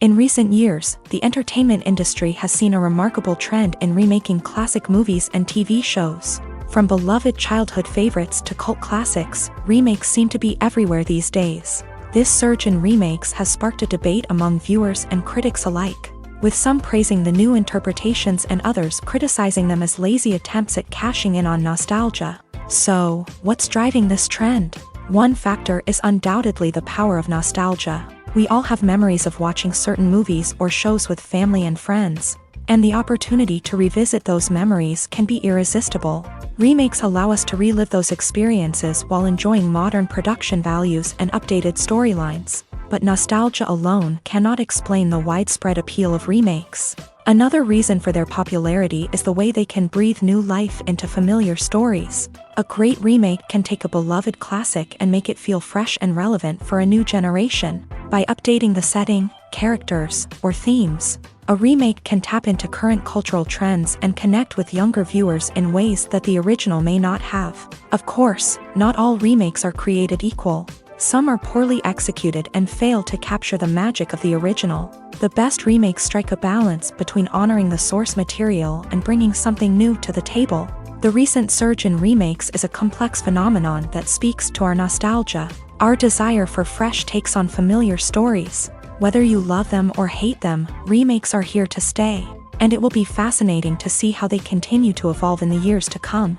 In recent years, the entertainment industry has seen a remarkable trend in remaking classic movies and TV shows. From beloved childhood favorites to cult classics, remakes seem to be everywhere these days. This surge in remakes has sparked a debate among viewers and critics alike, with some praising the new interpretations and others criticizing them as lazy attempts at cashing in on nostalgia. So, what's driving this trend? One factor is undoubtedly the power of nostalgia. We all have memories of watching certain movies or shows with family and friends, and the opportunity to revisit those memories can be irresistible. Remakes allow us to relive those experiences while enjoying modern production values and updated storylines. But nostalgia alone cannot explain the widespread appeal of remakes. Another reason for their popularity is the way they can breathe new life into familiar stories. A great remake can take a beloved classic and make it feel fresh and relevant for a new generation. By updating the setting, characters, or themes, a remake can tap into current cultural trends and connect with younger viewers in ways that the original may not have. Of course, not all remakes are created equal. Some are poorly executed and fail to capture the magic of the original. The best remakes strike a balance between honoring the source material and bringing something new to the table. The recent surge in remakes is a complex phenomenon that speaks to our nostalgia, our desire for fresh takes on familiar stories. Whether you love them or hate them, remakes are here to stay, and it will be fascinating to see how they continue to evolve in the years to come.